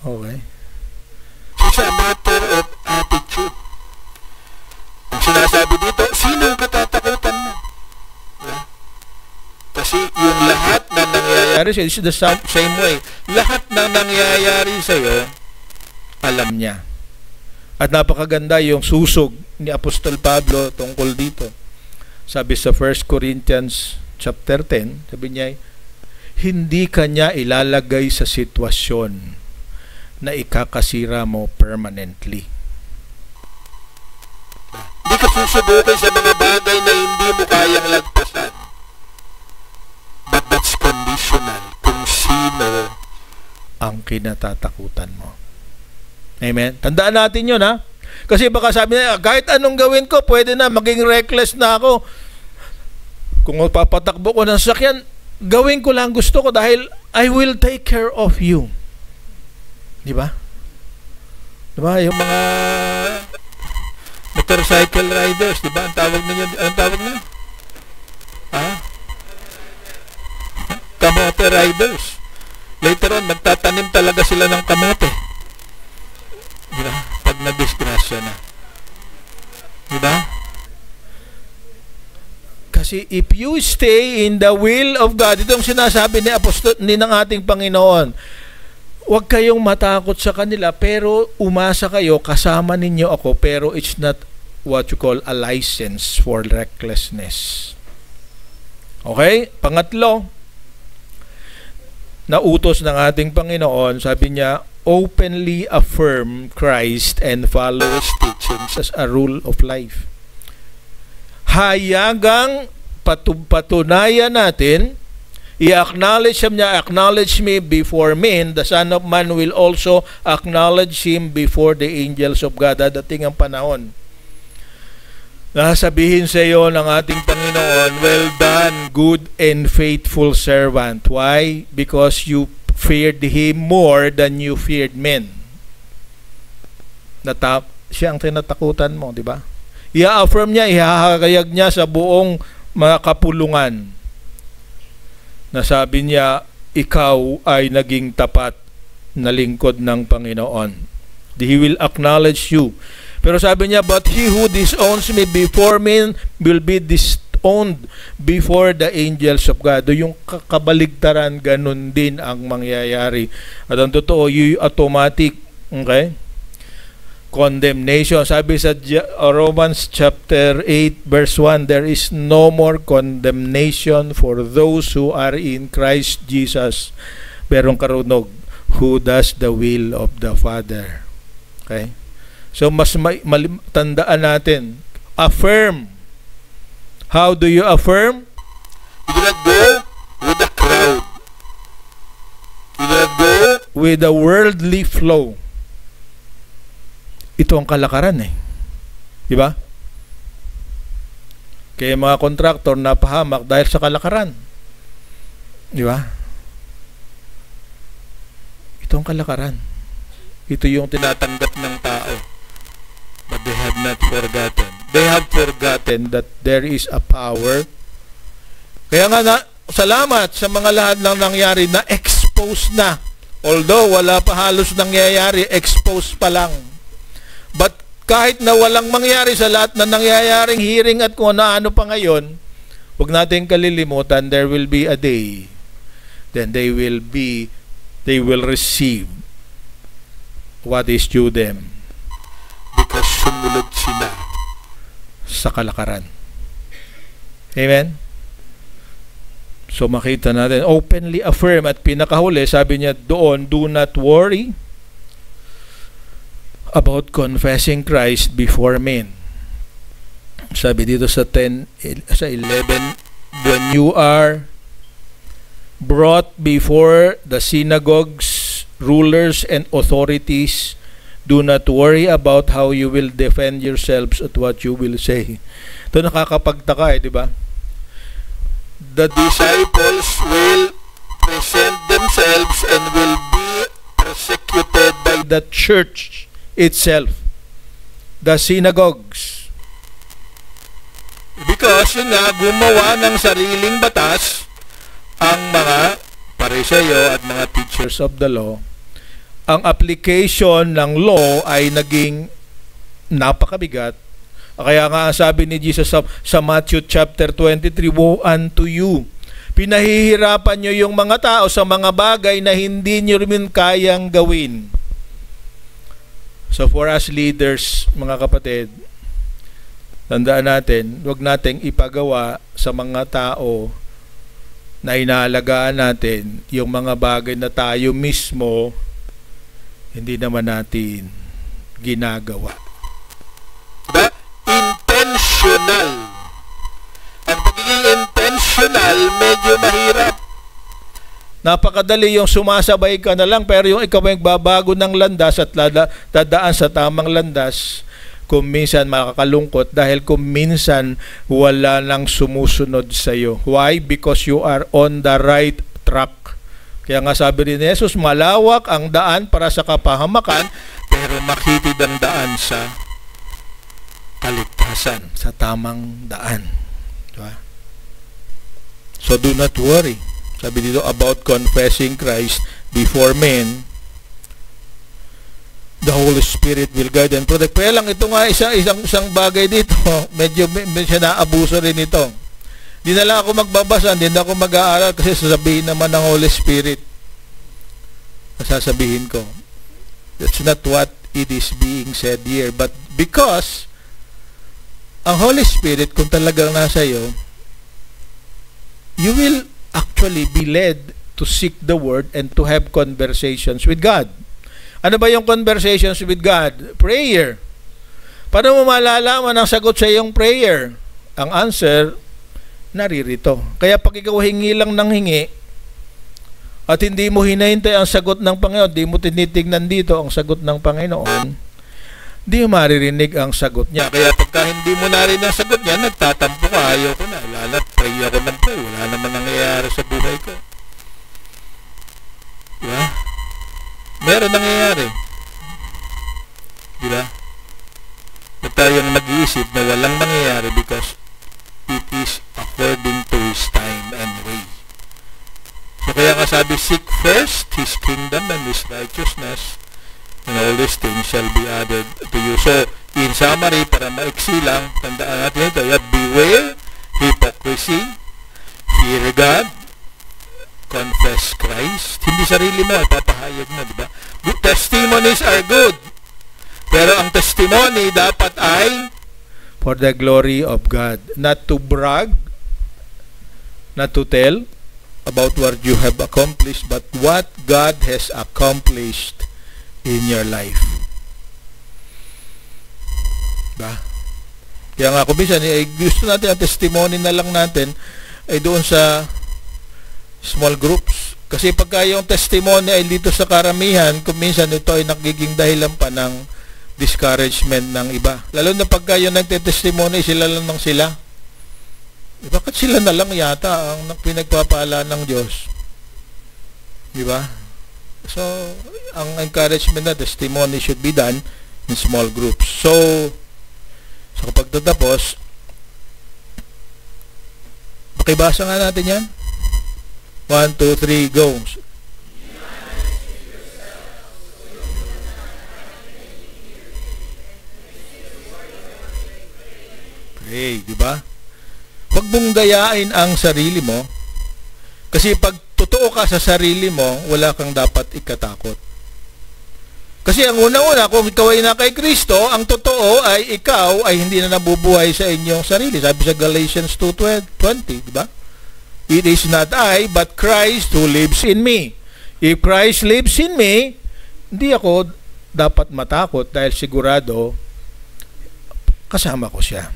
Okay. It's a matter of attitude. Ang sinasabi dito, sino ang katatakutan mo? Kasi yung lahat na nangyayari sa'yo, it's the same way. Lahat na nangyayari sa'yo, alam niya. At napakaganda yung susog ni Apostol Pablo tungkol dito. Sabi sa 1 Corinthians chapter 10, sabi niya, hindi kanya ilalagay sa sitwasyon na ikakasira mo permanently. Hindi ka susubukin sa mga bagay na hindi mo kayang lagpasan. But that's conditional kung sino ang kinatatakutan mo. Amen? Tandaan natin yun, ha? Kasi baka sabi niya, kahit anong gawin ko, pwede na, maging reckless na ako. Kung papatakbo ko ng sasakyan, gawin ko lang gusto ko dahil I will take care of you. Di ba? Di ba? Yung mga motorcycle riders, di ba? Ang tawag niyo, anong tawag niyo? Ha? Kamote riders. Later on, magtatanim talaga sila ng kamote. Di ba? Pag na-disgrasya na. Di ba? Kasi if you stay in the will of God, ito ang sinasabi ni Apostol ni ng ating Panginoon. Huwag kayong matakot sa kanila, pero umasa kayo, kasama ninyo ako, pero it's not what you call a license for recklessness. Okay? Pangatlo, nautos ng ating Panginoon, sabi niya, openly affirm Christ and follow His teachings as a rule of life. Hayagang patunayan natin, i-acknowledge niya, acknowledge me before men, the Son of Man will also acknowledge Him before the angels of God. Dadating ang panahon. Nasabihin sa iyo ng ating Panginoon, well done, good and faithful servant. Why? Because you feared Him more than you feared men. Siya ang tinatakutan mo, di ba? I-affirm niya, ihahagayag niya sa buong mga kapulungan. Nasabi niya, ikaw ay naging tapat na lingkod ng Panginoon. He will acknowledge you. Pero sabi niya, but he who disowns me before men will be disowned before the angels of God. Yung kabaligtaran, ganun din ang mangyayari. At ang totoo, yung automatic, okay? Condemnation. Sabi sa Romans chapter 8 verse 1, there is no more condemnation for those who are in Christ Jesus. Merong karunog, who does the will of the Father. Okay? So mas tandaan natin, affirm. How do you affirm? You do not go with the crowd. You do not go with the worldly flow. Ito ang kalakaran eh. Di ba? Kaya mga kontraktor napahamak dahil sa kalakaran. Di ba? Ito ang kalakaran. Ito yung tinatanggap ng tao. But they have not forgotten. They have forgotten that there is a power. Kaya nga salamat sa mga lahat ng nangyari na expose na. Although wala pa halos nangyayari, expose pa lang. But kahit na walang mangyari sa lahat na nangyayaring hearing at kung ano pa ngayon, huwag natin kalilimutan, there will be a day. Then they will receive what is due them. Because sumunod sila sa kalakaran. Amen? So makita natin, openly affirm at pinakahuli, sabi niya doon, do not worry about confessing Christ before men. Sabi dito sa 11, when you are brought before the synagogues, rulers, and authorities, do not worry about how you will defend yourselves at what you will say. Ito nakakapagtaka di ba? The disciples will present themselves and will be persecuted by the church itself, the synagogues. Because yun nga, gumawa ng sariling batas ang mga Pariseo at mga teachers of the law. Ang application ng law ay naging napakabigat. Kaya nga sabi ni Jesus sa Matthew chapter 23, woe unto you. Pinahihirapan nyo yung mga tao sa mga bagay na hindi nyo rin kayang gawin. So for us leaders, mga kapatid, tandaan natin, huwag nating ipagawa sa mga tao na inaalagaan natin yung mga bagay na tayo mismo hindi naman natin ginagawa. The intentional. Ang pagiging intentional, medyo mahirap. Napakadali yung sumasabay ka na lang, pero yung ikaw ay babago ng landas at dadaan sa tamang landas, kung minsan makakalungkot dahil kung minsan wala nang sumusunod sa iyo. Why? Because you are on the right track. Kaya nga sabi rin ni Jesus, malawak ang daan para sa kapahamakan, pero makitid ang daan sa kaligtasan, sa tamang daan. Diba? So do not worry. Sabi dito about confessing Christ before men. The Holy Spirit will guide and protect. Kaya lang ito nga isang bagay dito, medyo naabuso rin ito. Di na lang ako magbabasa, hindi na ako mag-aaral kasi sasabihin naman ng Holy Spirit. Sasabihin ko. That's not what it is being said here. But because ang Holy Spirit, kung talagang nasa iyo, you will actually be led to seek the Word and to have conversations with God. Ano ba yung conversations with God? Prayer. Paano mo malalaman ang sagot sa iyong prayer? Ang answer, naririto. Kaya pag ikaw hingi lang ng hingi, at hindi mo hinahintay ang sagot ng Panginoon, di mo tinitignan dito ang sagot ng Panginoon, di mo maririnig ang sagot niya. Kaya pagka hindi mo narinig ang sagot niya, nagtatampo ka, ayaw ko na, lalat, pray ako ng pray, wala naman nangyayari sa buhay ko. Diba? Meron nangyayari. Diba? Na tayong nag-iisip na walang nangyayari because it is according to His time and way. So kaya nga sabi, seek first His kingdom and His righteousness, and all these things shall be added to you. So, in summary, para maiksi lang, tandaan natin ito, beware hypocrisy, fear God, confess Christ. Hindi sarili mo, papahayag mo, di ba? Good testimonies are good. Pero ang testimony dapat ay for the glory of God. Not to brag, not to tell about what you have accomplished, but what God has accomplished in your life. Ba? Kaya nga kung minsan, gusto natin ang testimony na lang natin ay doon sa small groups. Kasi pagka yung testimony ay dito sa karamihan, kung minsan ito ay nagiging dahilan pa ng discouragement ng iba. Lalo na pagka yung nagte-testimony, sila lang ng sila. Bakit sila na lang yata ang pinagpapala ng Diyos? Di ba? So, ang encouragement na testimony should be done in small groups. So kapag tatapos, makibasa nga natin yan. 1, 2, 3, go. Pray, di ba? Huwag mong dayain ang sarili mo. Kasi pag totoo ka sa sarili mo, wala kang dapat ikatakot. Kasi ang una-una, kung ikaw ay na kay Kristo, ang totoo ay ikaw ay hindi na nabubuhay sa inyong sarili. Sabi sa Galatians 2:20, di ba? It is not I, but Christ who lives in me. If Christ lives in me, hindi ako dapat matakot dahil sigurado kasama ko siya.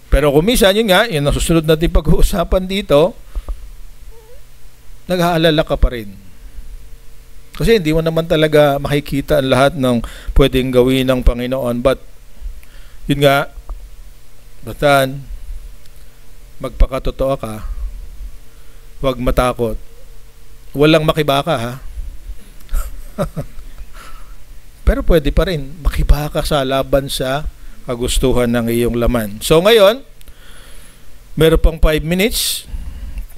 Pero kung minsan, yun nga, yung nasusunod natin pag-uusapan dito, nag-aalala ka pa rin. Kasi hindi mo naman talaga makikita ang lahat ng pwedeng gawin ng Panginoon. But, yun nga, batan, magpakatotoo ka, huwag matakot. Walang makibaka, ha? Pero pwede pa rin makibaka sa laban sa kagustuhan ng iyong laman. So ngayon, meron pang 5 minutes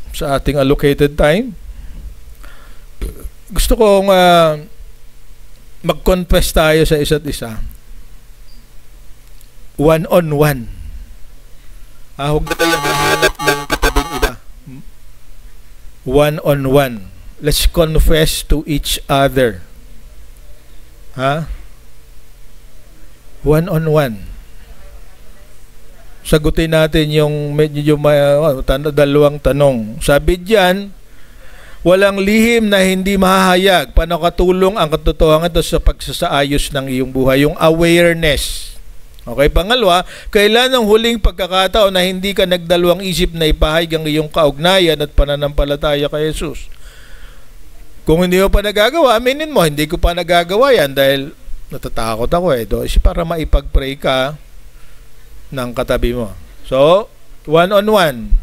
sa ating allocated time. Gusto kong mag-confess tayo sa isa't isa. One-on-one. Huwag na tayong hahanap ng katabing iba. One-on-one. Let's confess to each other. One-on-one. Sagutin natin yung medyo dalawang tanong. Sabi diyan, walang lihim na hindi mahahayag. Paano katulong ang katotohanan ito sa pagsasaayos ng iyong buhay? Yung awareness. Okay, pangalawa, kailan ang huling pagkakataon na hindi ka nagdalawang isip na ipahayag ang iyong kaugnayan at pananampalataya kay Jesus? Kung hindi mo pa nagagawa, aminin mo, hindi ko pa nagagawa yan dahil natatakot ako para maipag-pray ka ng katabi mo. So, one-on-one.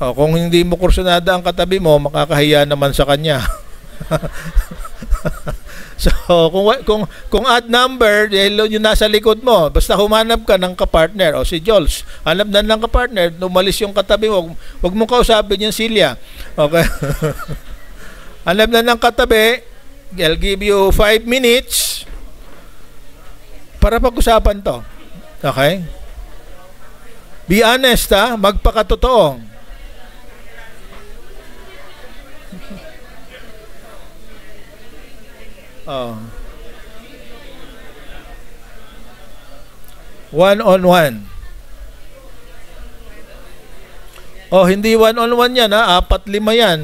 Kung hindi mo kursunada ang katabi mo, makakahiya naman sa kanya. So, kung odd number, yung nasa likod mo, basta humanap ka ng kapartner, o si Jules, hanap na ng kapartner, umalis yung katabi mo, huwag mong kausapin yung Silya. Okay? Hanap na ng katabi, I'll give you 5 minutes para pag-usapan to. Okay? Be honest, magpakatotoo. One-on-one. Hindi one-on-one yan, 4-5 yan.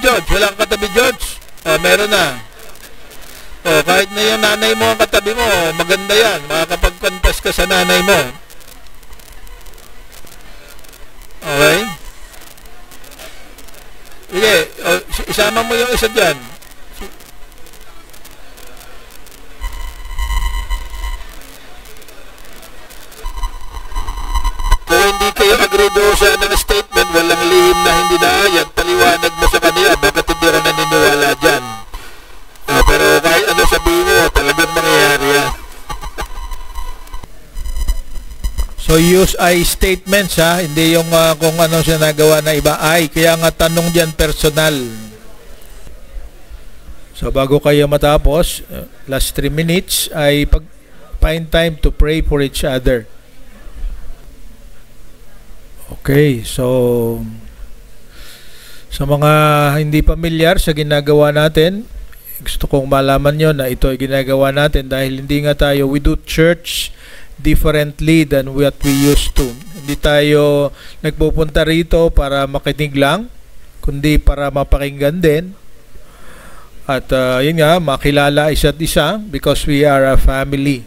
George? Walang katabi, George? Meron na. Kahit na yung nanay mo ang katabi mo, maganda yan. Makakapag-confess ka sa nanay mo. Okay? Sige, isama mo yung isa dyan. Kung hindi kayo agree doon sa statement, walang lihim na hindi naayag, paliwanag mo sa kanila, bakit hindi rin naniniwala dyan. Pero kahit ano sabihin mo, talagang mangyayari yan. So use I statements, ha, hindi yung kung anong sinagawa na iba. Kaya nga tanong dyan personal. So bago kayo matapos, last 3 minutes ay find time to pray for each other. Okay, so sa mga hindi pamilyar sa ginagawa natin, gusto kong malaman nyo na ito ay ginagawa natin dahil hindi nga tayo, we do church differently than what we used to. Hindi tayo nagpupunta rito para makinig lang, kundi para mapakinggan din. At yun nga, makilala isa't isa because we are a family.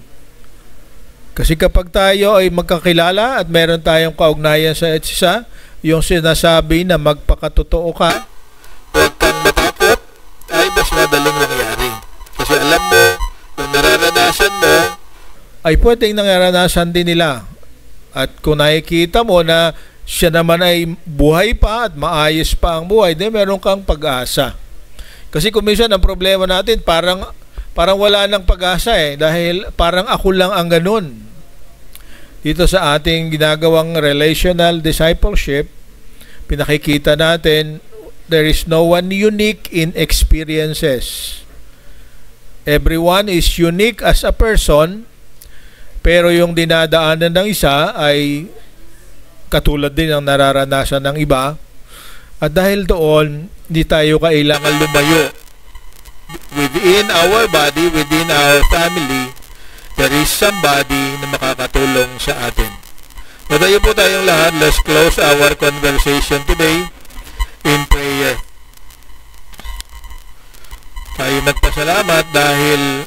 Kasi kapag tayo ay magkakilala at meron tayong kaugnayan sa isa't isa, yung sinasabi na magpakatotoo ka, huwag kang matakot, ay mas madaling nangyari. Kasi alam mo, yung nararanasan mo, ay pwedeng nararanasan din nila. At kung nakikita mo na siya naman ay buhay pa at maayos pa ang buhay, then meron kang pag-asa. Kasi kung minsan ang problema natin, parang wala nang pag-asa dahil parang ako lang ang ganun. Dito sa ating ginagawang relational discipleship, pinakikita natin, there is no one unique in experiences. Everyone is unique as a person, pero yung dinadaanan ng isa ay katulad din ng nararanasan ng iba. At dahil doon, hindi tayo kailangan lumayo. Within our body, within our family, there is somebody na makakatulong sa atin. Madayo po tayong lahat. Let's close our conversation today in prayer. Tayo nagpasalamat dahil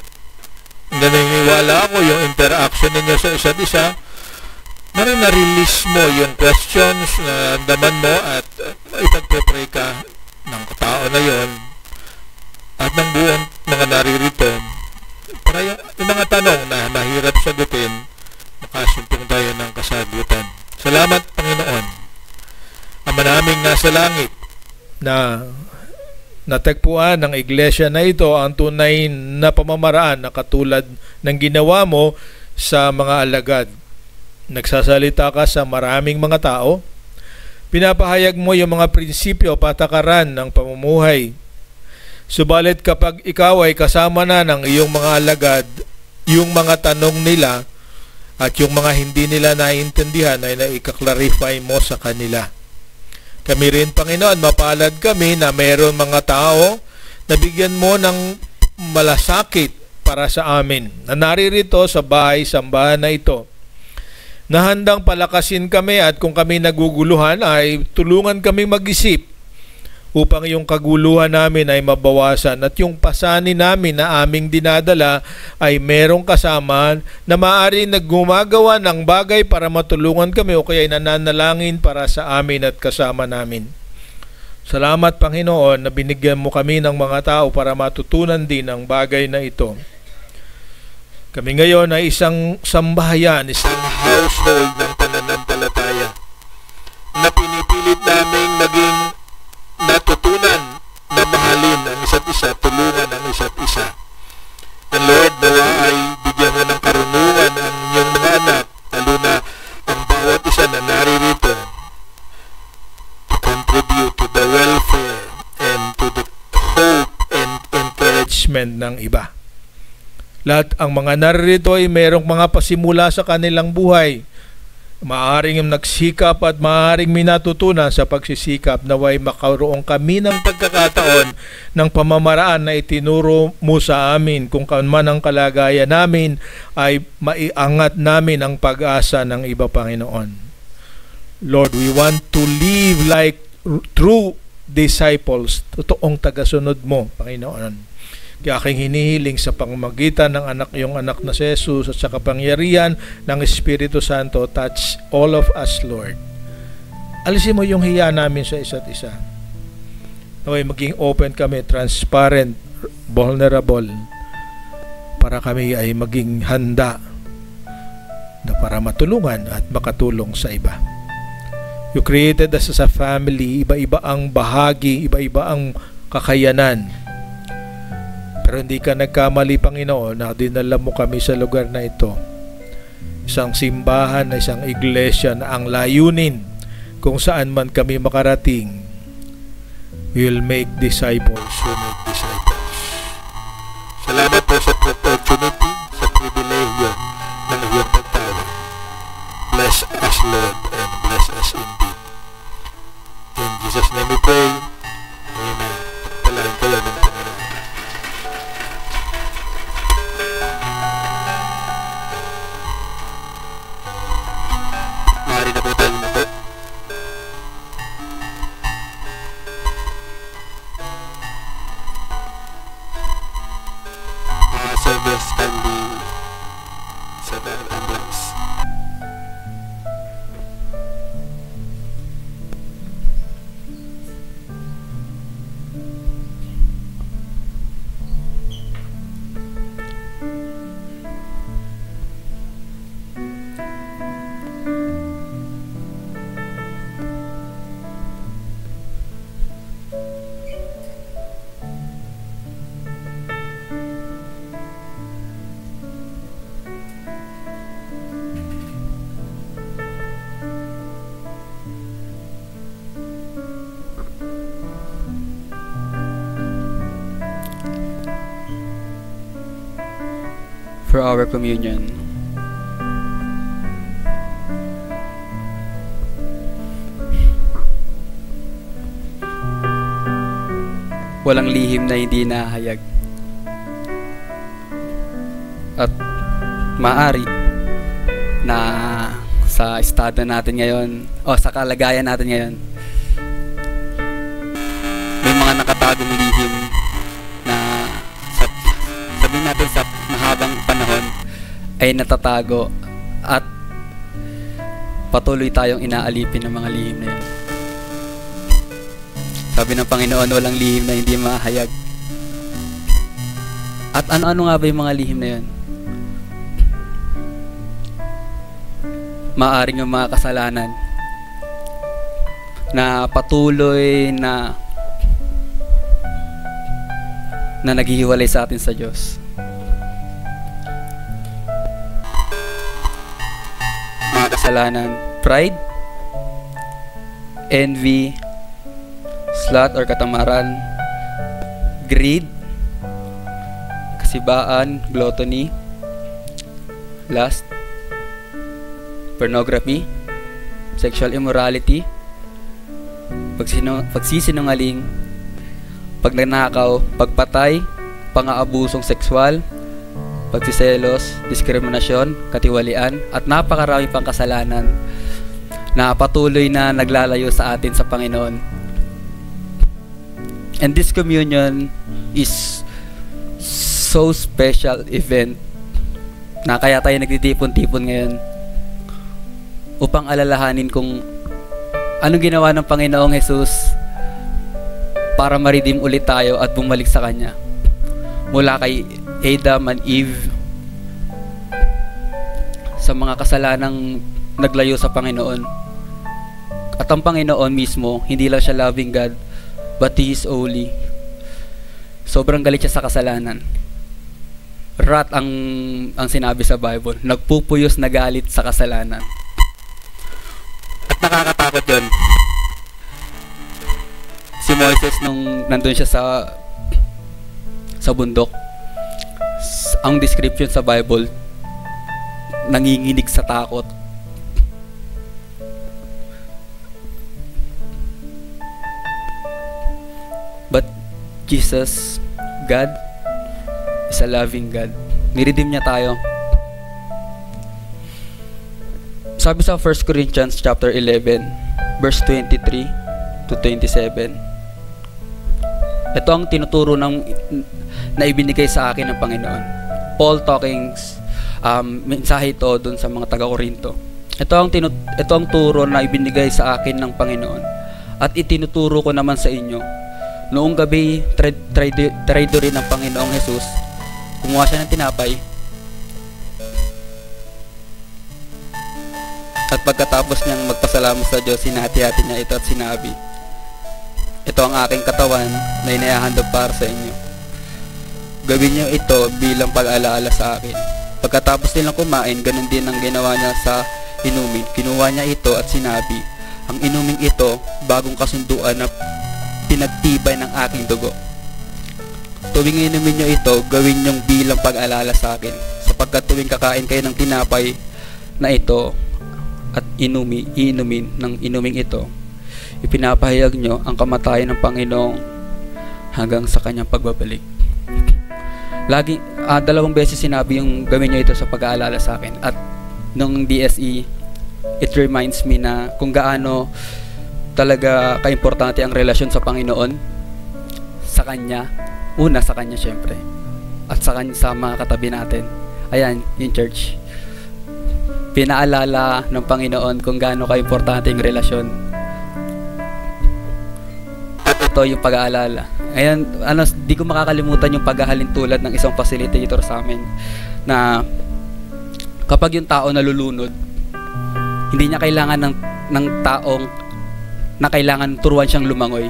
naniniwala ako yung interaction ninyo sa isa't isa, na-release mo yung questions na daman mo at ipagpe-pray ka ng tao na yon at ng buong mga naririto para yung mga tanong na mahirap sagutin, makasumpong tayo ng kasagutan. Salamat, Panginoon. Ama naming nasa langit, na natagpuan ng iglesia na ito ang tunay na pamamaraan na katulad ng ginawa mo sa mga alagad. Nagsasalita ka sa maraming mga tao, pinapahayag mo yung mga prinsipyo, patakaran ng pamumuhay. Subalit kapag ikaw ay kasama na ng iyong mga alagad, yung mga tanong nila at yung mga hindi nila naiintindihan ay naikaklarify mo sa kanila. Kami rin, Panginoon, mapalad kami na mayroon mga tao na bigyan mo ng malasakit para sa amin na naririto sa bahay-sambahan na ito, na handang palakasin kami at kung kami naguguluhan ay tulungan kami mag-isip upang yung kaguluhan namin ay mabawasan at yung pasanin namin na aming dinadala ay merong kasama na maaari naggumagawa ng bagay para matulungan kami o kaya nananalangin para sa amin at kasama namin. Salamat, Panginoon, na binigyan mo kami ng mga tao para matutunan din ang bagay na ito. Kami ngayon ay isang sambahayan, isang household ng pananampalataya na pinipilit naming naging natutunan na mahalin ang isa't isa, tulungan ang isa't isa. And Lord, nawa ay bigyan mo ng karunungan ang inyong mga anak, lalo na ang bawat isa na naririto, to contribute to the welfare and to the hope and encouragement ng iba. Lahat ang mga naririto ay mayroong mga pasimula sa kanilang buhay. Maaaring nagsikap at maaaring minatutunan sa pagsisikap, naway makaroon kami ng pagkakataon ng pamamaraan na itinuro mo sa amin kung man ang kalagayan namin ay maiangat namin ang pag-asa ng iba, Panginoon. Lord, we want to live like true disciples, totoong tagasunod mo, Panginoon. Kaya aking hinihiling sa pamamagitan ng yung anak na si Jesus at sa kapangyarihan ng Espiritu Santo, touch all of us, Lord. Alisin mo yung hiya namin sa isa't isa. Naway maging open kami, transparent, vulnerable, para kami ay maging handa na para matulungan at makatulong sa iba. You created us as a family, iba-iba ang bahagi, iba-iba ang kakayanan. Pero hindi ka nagkamali, Panginoon, na dinala mo kami sa lugar na ito. Isang simbahan, isang iglesia na ang layunin kung saan man kami makarating, we will make disciples who make disciples. Salamat po sa opportunity, sa pribilehiyo ng iyong pagtawag. Bless us, Lord, and bless us indeed. In Jesus' name we pray. Amen. Talaan kayo ng Panginoon. Maaari na po tayo na po. Mga servers can be set up and blessed. For our communion. Walang lihim na hindi nahayag. At maaari na sa estado natin ngayon o sa kalagayan natin ngayon, may mga nakatagong lihim na sabihin natin sa mahabang panahon ay natatago at patuloy tayong inaalipin ng mga lihim na yun. Sabi ng Panginoon, walang lihim na hindi mahayag. At ano-ano nga ba yung mga lihim na yun? Maaring yung mga kasalanan na patuloy na naghihiwalay sa atin sa Diyos. Mga kasalanan, pride, envy, sloth or katamaran, greed, kasibaan, gluttony, lust, pornography, sexual immorality, pagsisinungaling, pagnanakaw, pagpatay, pang-aabusong sexual, pagsiselos, diskriminasyon, katiwalian, at napakarami pang kasalanan na patuloy na naglalayo sa atin sa Panginoon. And this communion is so special event na kaya tayo nagtitipon-tipon ngayon upang alalahanin kung anong ginawa ng Panginoong Jesus para ma-redeem ulit tayo at bumalik sa Kanya. Mula kay Adam and Eve, sa mga kasalanang naglayo sa Panginoon. At ang Panginoon mismo, hindi lang siya loving God, but He is holy. Sobrang galit siya sa kasalanan. Wrath ang sinabi sa Bible. Nagpupuyos na galit sa kasalanan. At nakakatakot yun. Si Moises nung nandun siya sa bundok, ang description sa Bible, nanginginig sa takot. But Jesus, God, is a loving God. Niredeem niya tayo. Sabi sa 1 Corinthians chapter 11, verse 23 to 27, Ito ang tinuturo na ibinigay sa akin ng Panginoon. Paul talking, mensahe ito dun sa mga taga-Korinto. Ito ang turo na ibinigay sa akin ng Panginoon. At itinuturo ko naman sa inyo. Noong gabi, traidorin ng Panginoong Jesus, kumuha siya ng tinapay. At pagkatapos niyang magpasalamat sa Diyos, hinati-hati niya ito at sinabi, ito ang aking katawan na inahahandog para sa inyo. Gawin niyo ito bilang pag-alaala sa akin. Pagkatapos nilang kumain, ganun din ang ginawa niya sa inumin. Kinuha niya ito at sinabi, ang inuming ito, bagong kasunduan na pinagtibay ng aking dugo. Tuwing inumin niyo ito, gawin niyong bilang pag-alala sa akin. Sapagkat tuwing kakain kayo ng tinapay na ito at iinumin ng inuming ito, ipinapahayag nyo ang kamatayan ng Panginoong hanggang sa kanyang pagbabalik. Dalawang beses sinabi yung gawin nyo ito sa pag-aalala sa akin. At nung DSE, it reminds me na kung gaano talaga kaimportante ang relasyon sa Panginoon, sa Kanya, una sa Kanya syempre, at sa mga katabi natin. Ayan, yung church. Pinaalala ng Panginoon kung gaano kaimportante yung relasyon. At ito yung pag-aalala. Ayan, di ko makakalimutan yung paghahalin tulad ng isang facilitator sa amin na kapag yung tao nalulunod, hindi niya kailangan ng taong na kailangan turuan siyang lumangoy.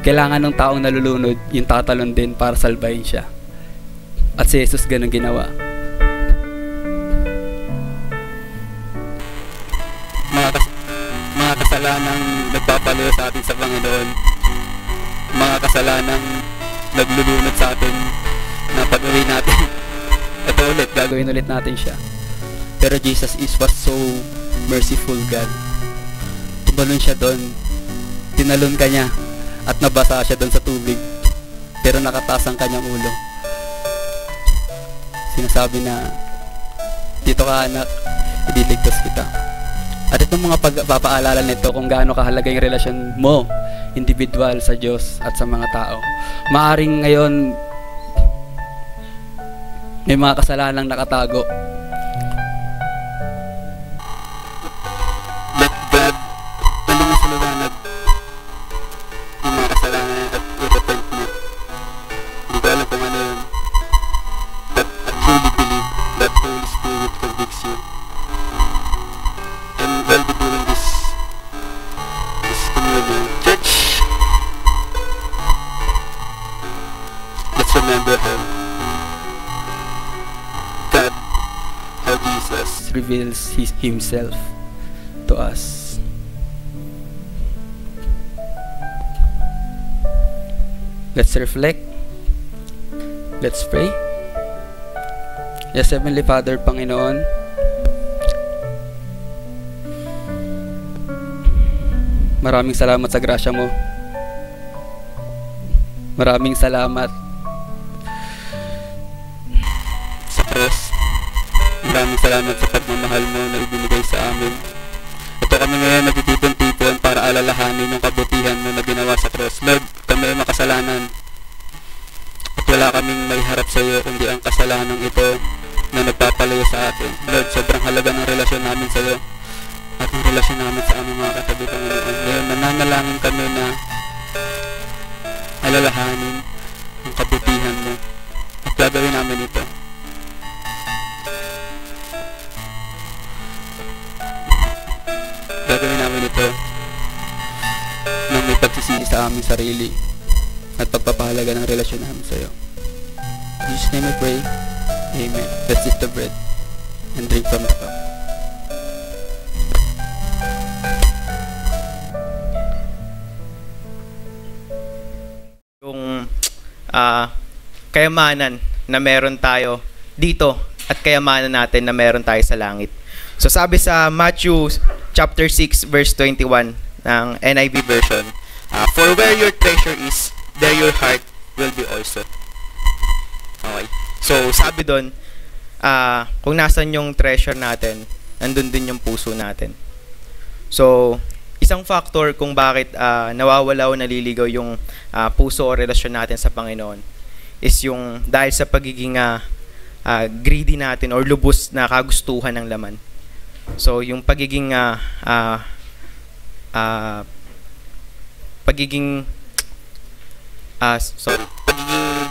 Kailangan ng taong nalulunod yung tatalon din para salbahin siya. At si Jesus ganun ginawa. Mga kasalanang nagpapalayo sa atin sa Panginoon, mga kasalanang naglulunod sa atin na pag-uwi natin, ito ulit, gagawin ulit natin siya. Pero Jesus was so merciful God. Tumalon siya doon, tinalon ka niya at nabasa siya doon sa tubig, pero nakataas ang kanyang ulo. Sinasabi na, dito ka anak, idiligtas kita. At itong mga pagpapaalala nito kung gaano kahalaga yung relasyon mo, individual sa Diyos at sa mga tao. Maaring ngayon, may mga kasalanang nakatago. Let God mo sa liwanag yung mga kasalanan at i-repent mo. Hindi ko alam kung ano yun. But I truly believe that Holy Spirit convicts you. And while we're doing this communion, church, let's remember how God, how Jesus reveals Himself to us. Let's reflect. Let's pray. Yes, Heavenly Father, Panginoon, maraming salamat sa grasya mo. Maraming salamat sa cross. Maraming salamat sa pagmamahal mo na ibinigay sa amin. Ito kami ngayon nagtitipon-tipon para alalahanin yung kabutihan mo na ginawa sa cross. Lord, kami ay makasalanan. At wala kaming may harap sa iyo kundi ang kasalanan ito na nagpapalayo sa atin. Lord, sobrang halaga ng relasyon namin sa iyo at ang relasyon namin sa aming mga katabi, Panginoon. Ngayon, nananalangin kami na alalahanin ang kabutihan mo at gagawin namin ito. Gagawin namin ito nang may pagsisisi sa aming sarili at pagpapahalaga ng relasyon namin sa iyo. In Jesus' name I pray. Amen. Let's eat the bread and drink from the cup. Yung kayamanan na meron tayo dito at kayamanan natin na meron tayo sa langit. So sabi sa Matthew chapter 6 verse 21 ng NIV version, for where your treasure is, there your heart will be also. Okay. So sabi doon, kung nasan yung treasure natin, nandun din yung puso natin. So isang factor kung bakit nawawala o naliligaw yung puso o relasyon natin sa Panginoon is yung dahil sa pagiging greedy natin or lubos na kagustuhan ng laman. So yung pagiging pagiging pagiging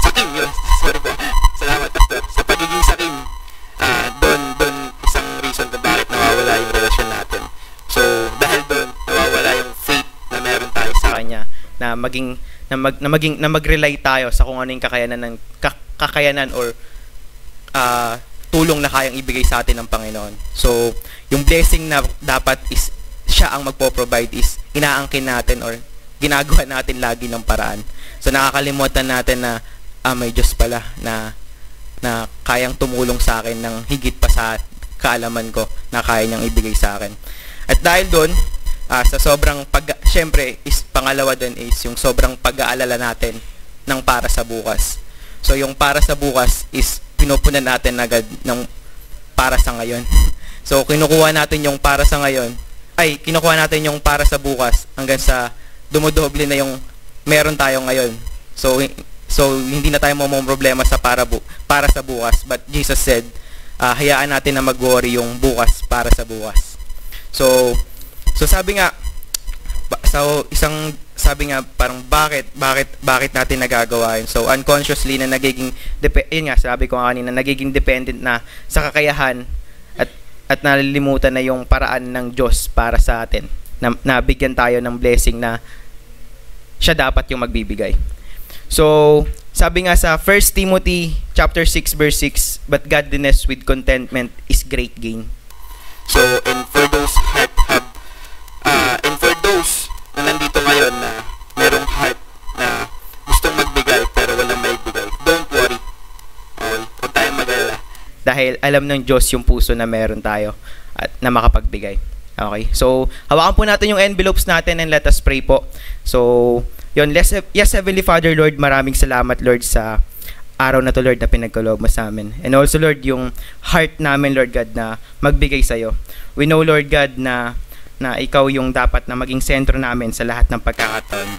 sakim yun. Sorry po. Salamat, Pastor. Sa pagiging sakim, doon isang reason na bakit nawawala yung relasyon natin. So, dahil doon, nawawala yung faith na meron tayo sa Kanya na mag-rely tayo sa kung ano yung kakayanan or tulong na kayang ibigay sa atin ng Panginoon. So, yung blessing na dapat is siya ang magpo-provide is inaangkin natin or ginagawa natin lagi ng paraan. So, nakakalimutan natin na may Diyos pala na kayang tumulong sa akin ng higit pa sa kaalaman ko na kaya niyang ibigay sa akin. At dahil doon, sa sobrang syempre, is pangalawa din is yung sobrang pag-aalala natin ng para sa bukas. So, yung para sa bukas is pinupunan natin agad ng para sa ngayon. So, kinukuha natin yung para sa ngayon, kinukuha natin yung para sa bukas hanggang sa dumodoble na yung meron tayo ngayon. So hindi na tayo problema sa para sa bukas. But Jesus said, hayaan natin na mag-worry yung bukas para sa bukas. So sabi nga, parang bakit natin nagagawa yun? So unconsciously na nagiging sabi ko kanina, nagiging dependent na sa kakayahan at nalilimutan na yung paraan ng Diyos para sa atin. Na bigyan tayo ng blessing na siya dapat yung magbibigay. So, sabi nga sa 1 Timothy chapter 6 verse 6, but godliness with contentment is great gain. So, and for those na nandito ngayon na merong heart na gustong magbigay pero walang maibigay, don't worry. Huwag tayong mag-alala. Dahil alam ng Diyos yung puso na meron tayo at na makapagbigay. Okay? So, hawakan po natin yung envelopes natin and let us pray po. So, yun, yes, Heavenly Father, Lord, maraming salamat, Lord, sa araw na to, Lord, na pinagkaloob mo sa amin. And also, Lord, yung heart namin, Lord God, na magbigay sa'yo. We know, Lord God, na ikaw yung dapat na maging sentro namin sa lahat ng pagkakataon.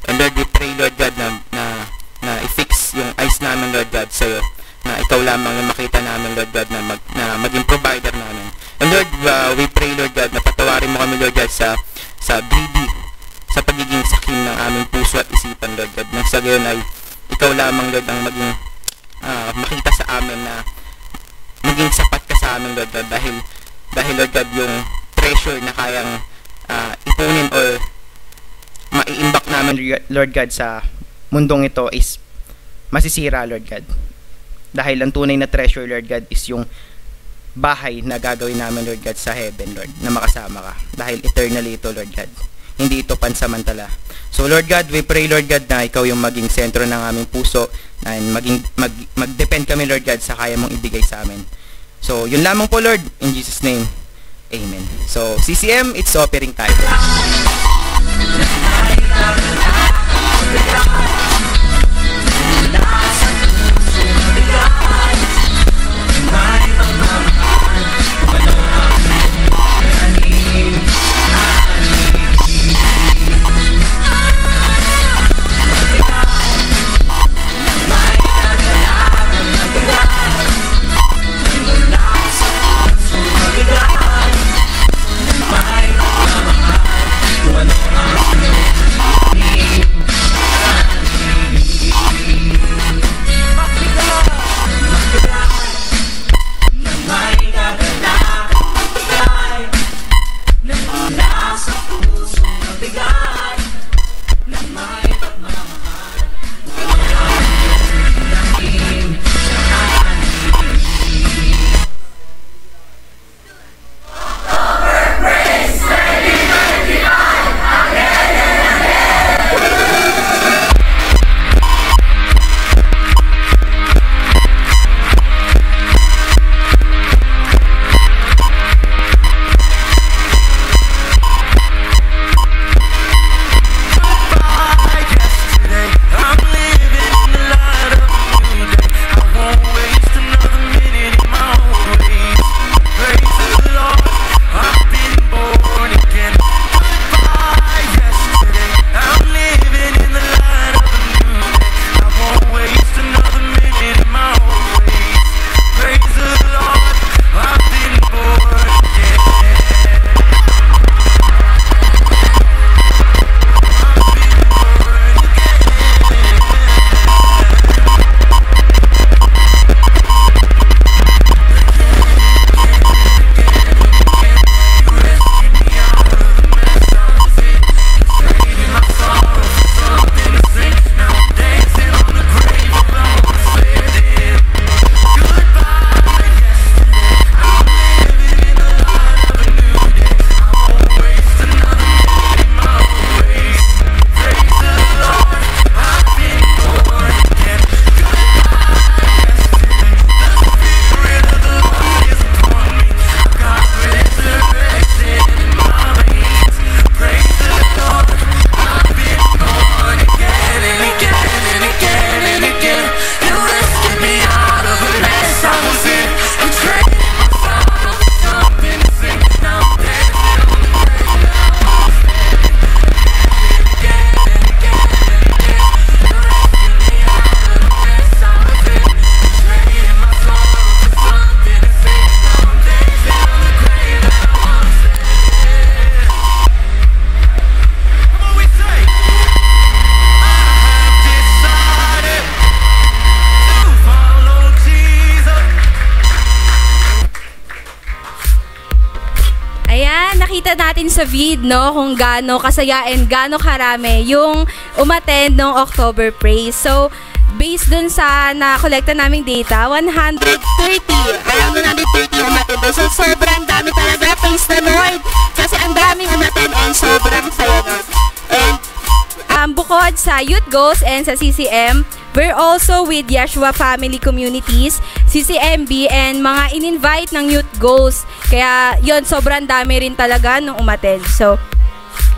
And Lord, we pray, Lord God, na i-fix yung eyes namin, Lord God, sa'yo. Na ikaw lamang yung makita namin, Lord God, na maging provider namin. And Lord, we pray, Lord God, na patawarin mo kami, Lord God, sa greedy, sa pagiging sakim ng aming puso at isipan, Lord God. Nang sa gayon ay ikaw lamang, Lord, ang maging makita sa amin na maging sapat ka sa amin, Lord God, dahil Lord God, yung treasure na kayang ipunin or maiimbak namin, Lord God, sa mundong ito is masisira, Lord God. Dahil ang tunay na treasure, Lord God, is yung bahay na gagawin namin, Lord God, sa heaven, Lord, na makasama ka. Dahil eternally ito, Lord God. Hindi ito pansamantala. So, Lord God, we pray, Lord God, na ikaw yung maging sentro ng aming puso and mag-depend kami, Lord God, sa kaya mong ibigay sa amin. So, yun lamang po, Lord. In Jesus' name, amen. So, CCM, it's offering time. natin sa vid, no, kung gaano kasaya and gaano karami yung umattend ng October Praise. So, based dun sa na-collecta naming data, 130. Around 130 umattend. So, sobrang dami talaga. Praise the Lord. Kasi ang daming umattend and sobrang saya nun. And bukod sa Youth Goals and sa CCM, we're also with Yeshua Family Communities, CCMB, and mga in-invite ng Youth Goals. Kaya yon, sobrang dami rin talaga nung umattend. So,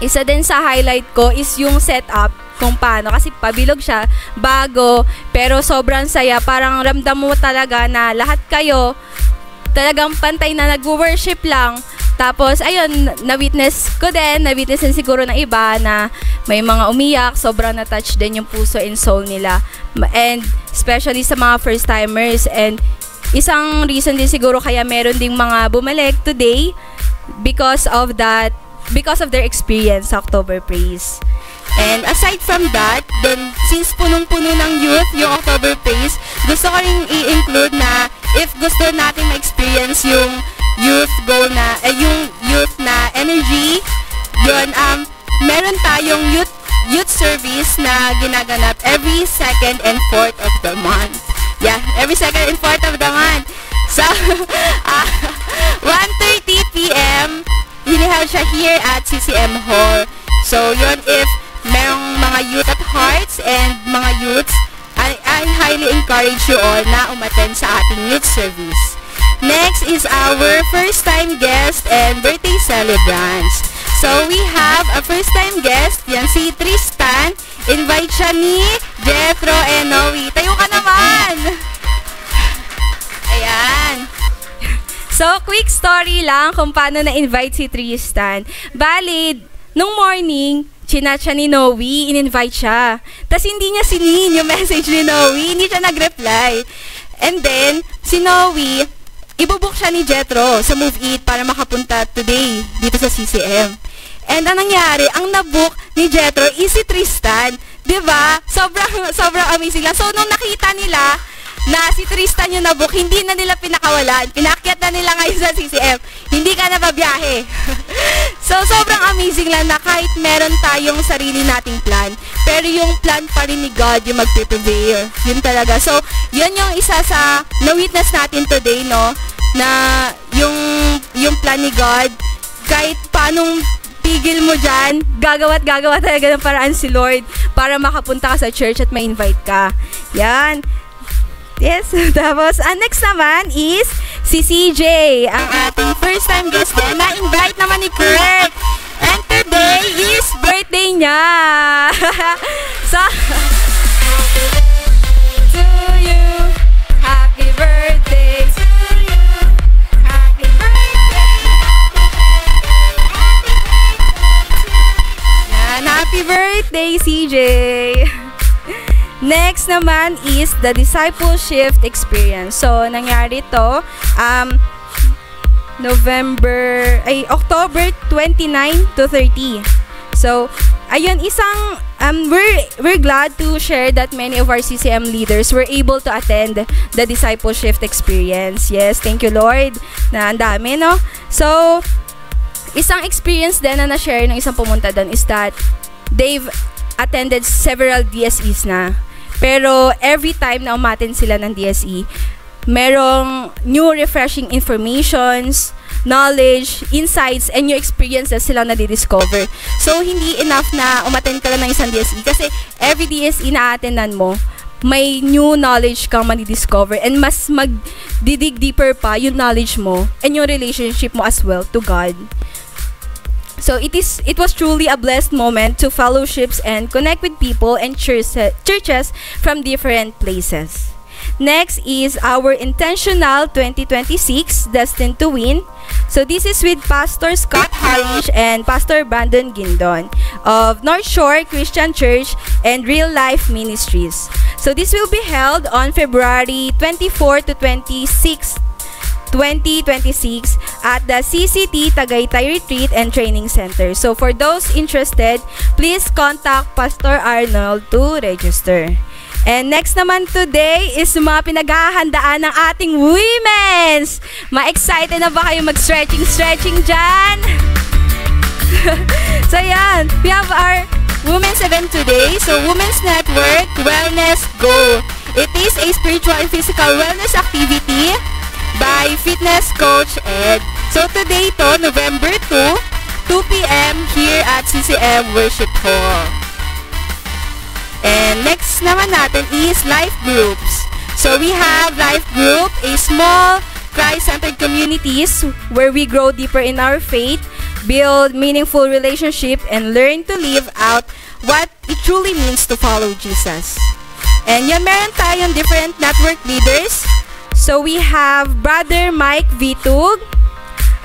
isa din sa highlight ko is yung setup kung paano. Kasi pabilog siya, bago, pero sobrang saya. Parang ramdam mo talaga na lahat kayo talagang pantay na nag-worship lang. Tapos, ayun, na-witness ko din, na-witness din siguro ng iba na may mga umiyak, sobrang na-touch din yung puso and soul nila. And especially sa mga first-timers. And isang reason din siguro kaya meron ding mga bumalik today because of their experience sa October Praise. And aside from that, then since punong-puno ng youth yung October Praise, gusto ko rin i-include na if gusto natin ma-experience yung youth goal na, yung youth na energy, yun, meron tayong youth service na ginaganap every 2nd and 4th of the month. Yeah, every 2nd and 4th of the month. So, 1:30 p.m. hinihal siya here at CCM Hall. So, yun, if merong mga youth at hearts and mga youths, I highly encourage you all na umattend sa ating youth service. Next is our first-time guest and birthday celebrants. So, we have a first-time guest, yan si Tristan. Invite siya ni Jethro and Noe. Tayo ka naman! Ayan. So, quick story lang kung paano na-invite si Tristan. Bali, nung morning, chinat siya ni Noe, in-invite siya. Tapos hindi niya sinin yung message ni Noe, hindi siya nag-reply. And then, si Noe, ibubook siya ni Jethro sa Move It para makapunta today dito sa CCM. And ang nangyari, ang nabook ni Jethro is si Tristan. Diba? Sobrang amazing lang. So, nung nakita nila na si Tristan yung nabook, hindi na nila pinakawalan. Pinakyat na nila ngayon sa CCM. Hindi ka na babiyahe. So, sobrang amazing lang na kahit meron tayong sarili nating plan, pero yung plan pa rin ni God yung mag-prevail. Yun talaga. So, yun yung isa sa na-witness natin today, no? Na yung plan ni God, kahit paanong pigil mo dyan, gagawa talaga ng paraan si Lord para makapunta ka sa church at ma-invite ka. Yan. Yes. Tapos, next naman is si CJ, ang ating first-time guest din. Na-invite naman ni Kurt. And today is birthday niya. So, to you, happy birthday to you, happy birthday, yan, happy birthday, CJ. Next naman is the discipleship experience. So, nangyari to October 29 to 30. So, ayun, we're glad to share that many of our CCM leaders were able to attend the discipleship experience. Yes, thank you, Lord, na ang dami, no? So, isang experience din na na-share ng isang pumunta doon is that they've attended several DSEs na. Pero every time na umattend sila ng DSE, merong new refreshing informations, knowledge, insights, and new experiences sila na-discover. So, hindi enough na umattend ka lang ng isang DSE kasi every DSE na attendan mo, may new knowledge kang mani-discover and mas mag-dig deeper pa yung knowledge mo and yung relationship mo as well to God. So it was truly a blessed moment to fellowships and connect with people and churches from different places. Next is our intentional 2026 Destined to Win. So this is with Pastor Scott Harish and Pastor Brandon Gindon of North Shore Christian Church and Real Life Ministries. So this will be held on February 24 to 26, 2026 at the CCT Tagaytay Retreat and Training Center. So for those interested, please contact Pastor Arnold to register. And next naman today is mga pinaghahandaan ng ating women's. Ma-excited na ba kayo mag-stretching dyan? So yan, we have our women's event today. So Women's Network Wellness Go. It is a spiritual and physical wellness activity by fitness coach Ed. So today to, November 2 p.m. here at CCM Worship Hall. And next naman natin is life groups. So we have life group, a small Christ-centered communities where we grow deeper in our faith, build meaningful relationship, and learn to live out what it truly means to follow Jesus. And yan, meron tayong different network leaders. So we have Brother Mike Vitug.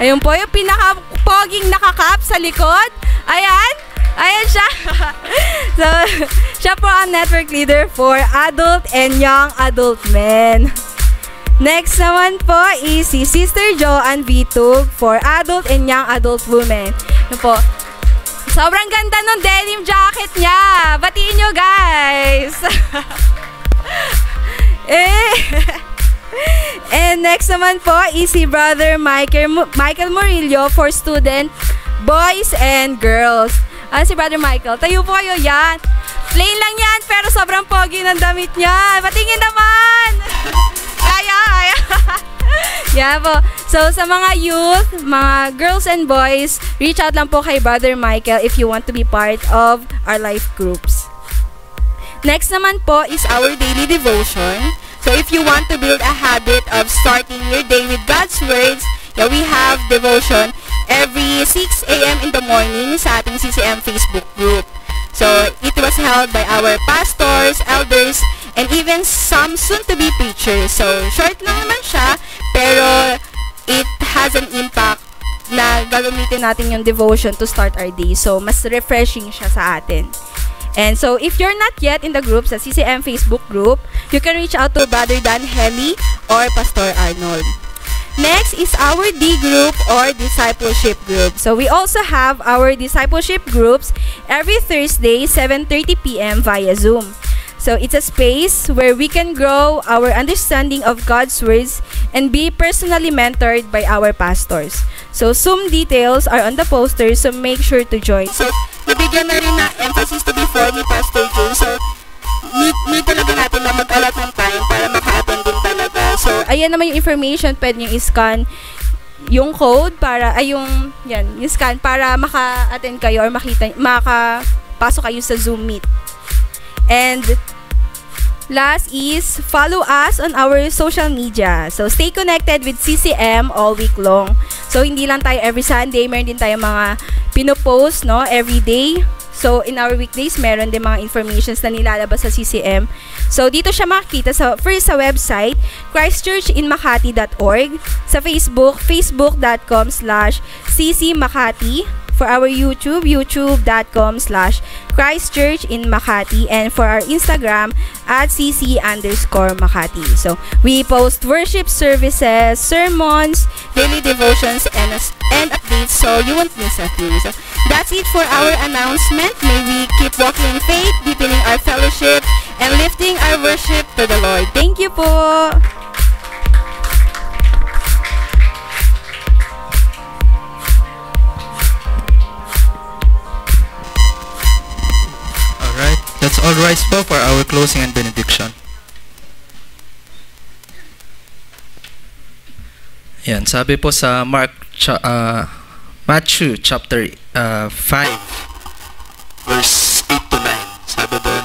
Ayun po, yung pinaka-poging nakakap sa likod. Ayan. Ayan siya. So, siya po ang network leader for adult and young adult men. Next naman po is si Sister Joanne Vitug for adult and young adult women. Yun po. Sobrang ganda ng denim jacket niya. Batiin nyo, guys. And next naman po is si Brother Michael Murillo for student boys and girls. Si Brother Michael, tayo po kayo yan. Plain lang yan, pero sobrang pogi ng damit niya. Patingin naman! Kaya. Yeah po. So, sa mga youth, mga girls and boys, reach out lang po kay Brother Michael if you want to be part of our life groups. Next naman po is our daily devotion. So, if you want to build a habit of starting your day with God's words, yeah, we have devotion every 6 a.m. in the morning sa ating CCM Facebook group. So, it was held by our pastors, elders, and even some soon-to-be preachers. So, short lang naman siya, pero it has an impact na gagamitin natin yung devotion to start our day. So, mas refreshing siya sa atin. And so, if you're not yet in the group, sa CCM Facebook group, you can reach out to Brother Dan Heli or Pastor Arnold. Next is our D group or discipleship group. So we also have our discipleship groups every Thursday, 7:30 p.m. via Zoom. So it's a space where we can grow our understanding of God's words and be personally mentored by our pastors. So Zoom details are on the poster, so make sure to join. So, nabigyan na rin na emphasis to before ni Pastor June. So, need talaga natin na mag-allot ng time para maka-attend din talaga. So, ayan naman yung information, pwede nyo i-scan yung code para, yung scan para maka-attend kayo or makapasok kayo sa Zoom Meet. And last is follow us on our social media. So, stay connected with CCM all week long. So, hindi lang tayo every Sunday, meron din tayo mga pinopost, no, every day. So, in our weekdays, meron din mga informations na nilalabas sa CCM. So, dito siya makikita first sa website, christchurchinmakati.org. Sa Facebook, facebook.com/ccmakati. For our YouTube, youtube.com/christchurchinmakati. And for our Instagram, @cc_Makati. So, we post worship services, sermons, daily devotions, and updates, so you won't miss a thing. So, that's it for our announcement. May we keep walking in faith, deepening our fellowship, and lifting our worship to the Lord. Thank you po! Alright, let's all rise po for our closing and benediction. Yan, sabi po sa Matthew chapter 5 verse 8 to 9. Sabi doon,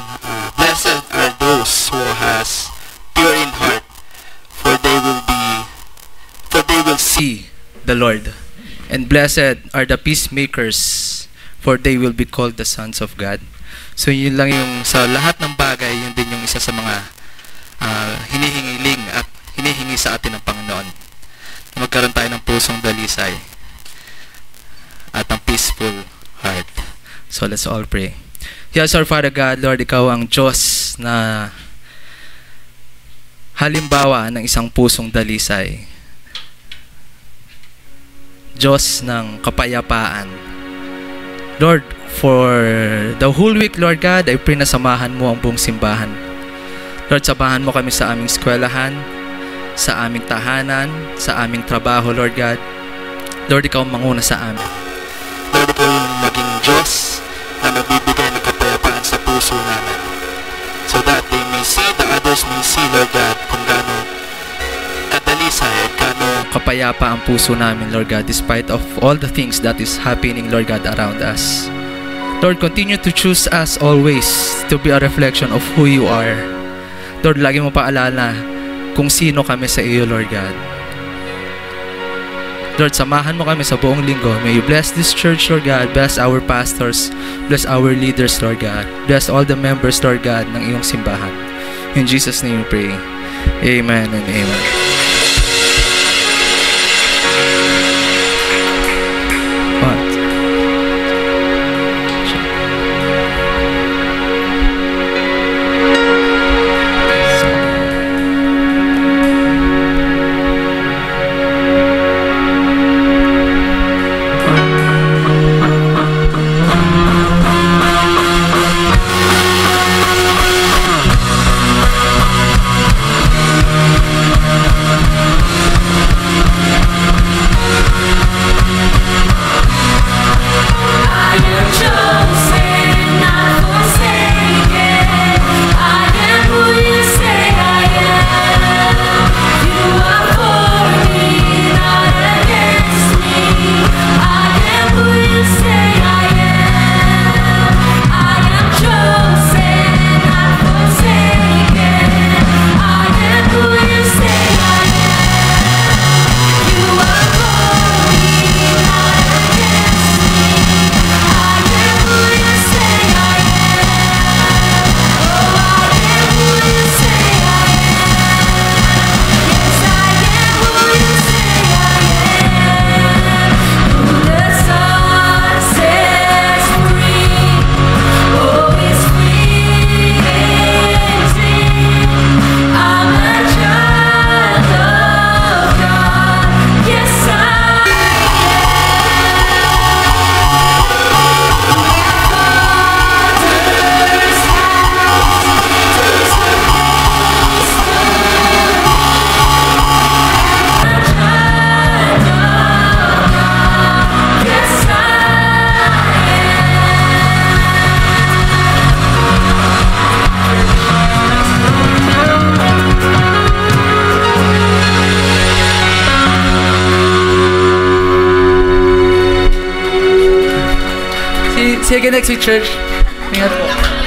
blessed are those who has pure in heart, for they will see the Lord. And blessed are the peacemakers, for they will be called the sons of God. So yun lang yung sa lahat ng bagay, yun din yung isa sa mga hinihingiling at hinihingi sa atin ng Panginoon. Magkaroon tayo ng pusong dalisay at ng peaceful heart. So let's all pray. Yes, our Father God, Lord, Ikaw ang Diyos na halimbawa ng isang pusong dalisay. Diyos ng kapayapaan. Lord, for the whole week, Lord God, I pray na samahan mo ang buong simbahan. Lord, samahan mo kami sa aming eskwelahan, sa aming tahanan, sa aming trabaho, Lord God. Lord, Ikaw ang manguna sa amin. Lord, Ikaw yung Lord God, kung gaano kadalisan, gaano kapayapa ang puso namin, Lord God, despite of all the things that is happening, Lord God, around us. Lord, continue to choose us always to be a reflection of who you are. Lord, lagi mo paalala kung sino kami sa iyo, Lord God. Lord, samahan mo kami sa buong linggo. May you bless this church, Lord God. Bless our pastors. Bless our leaders, Lord God. Bless all the members, Lord God, ng iyong simbahan. In Jesus' name we pray. Amen and amen. What? See you again next week, church. Ingat po.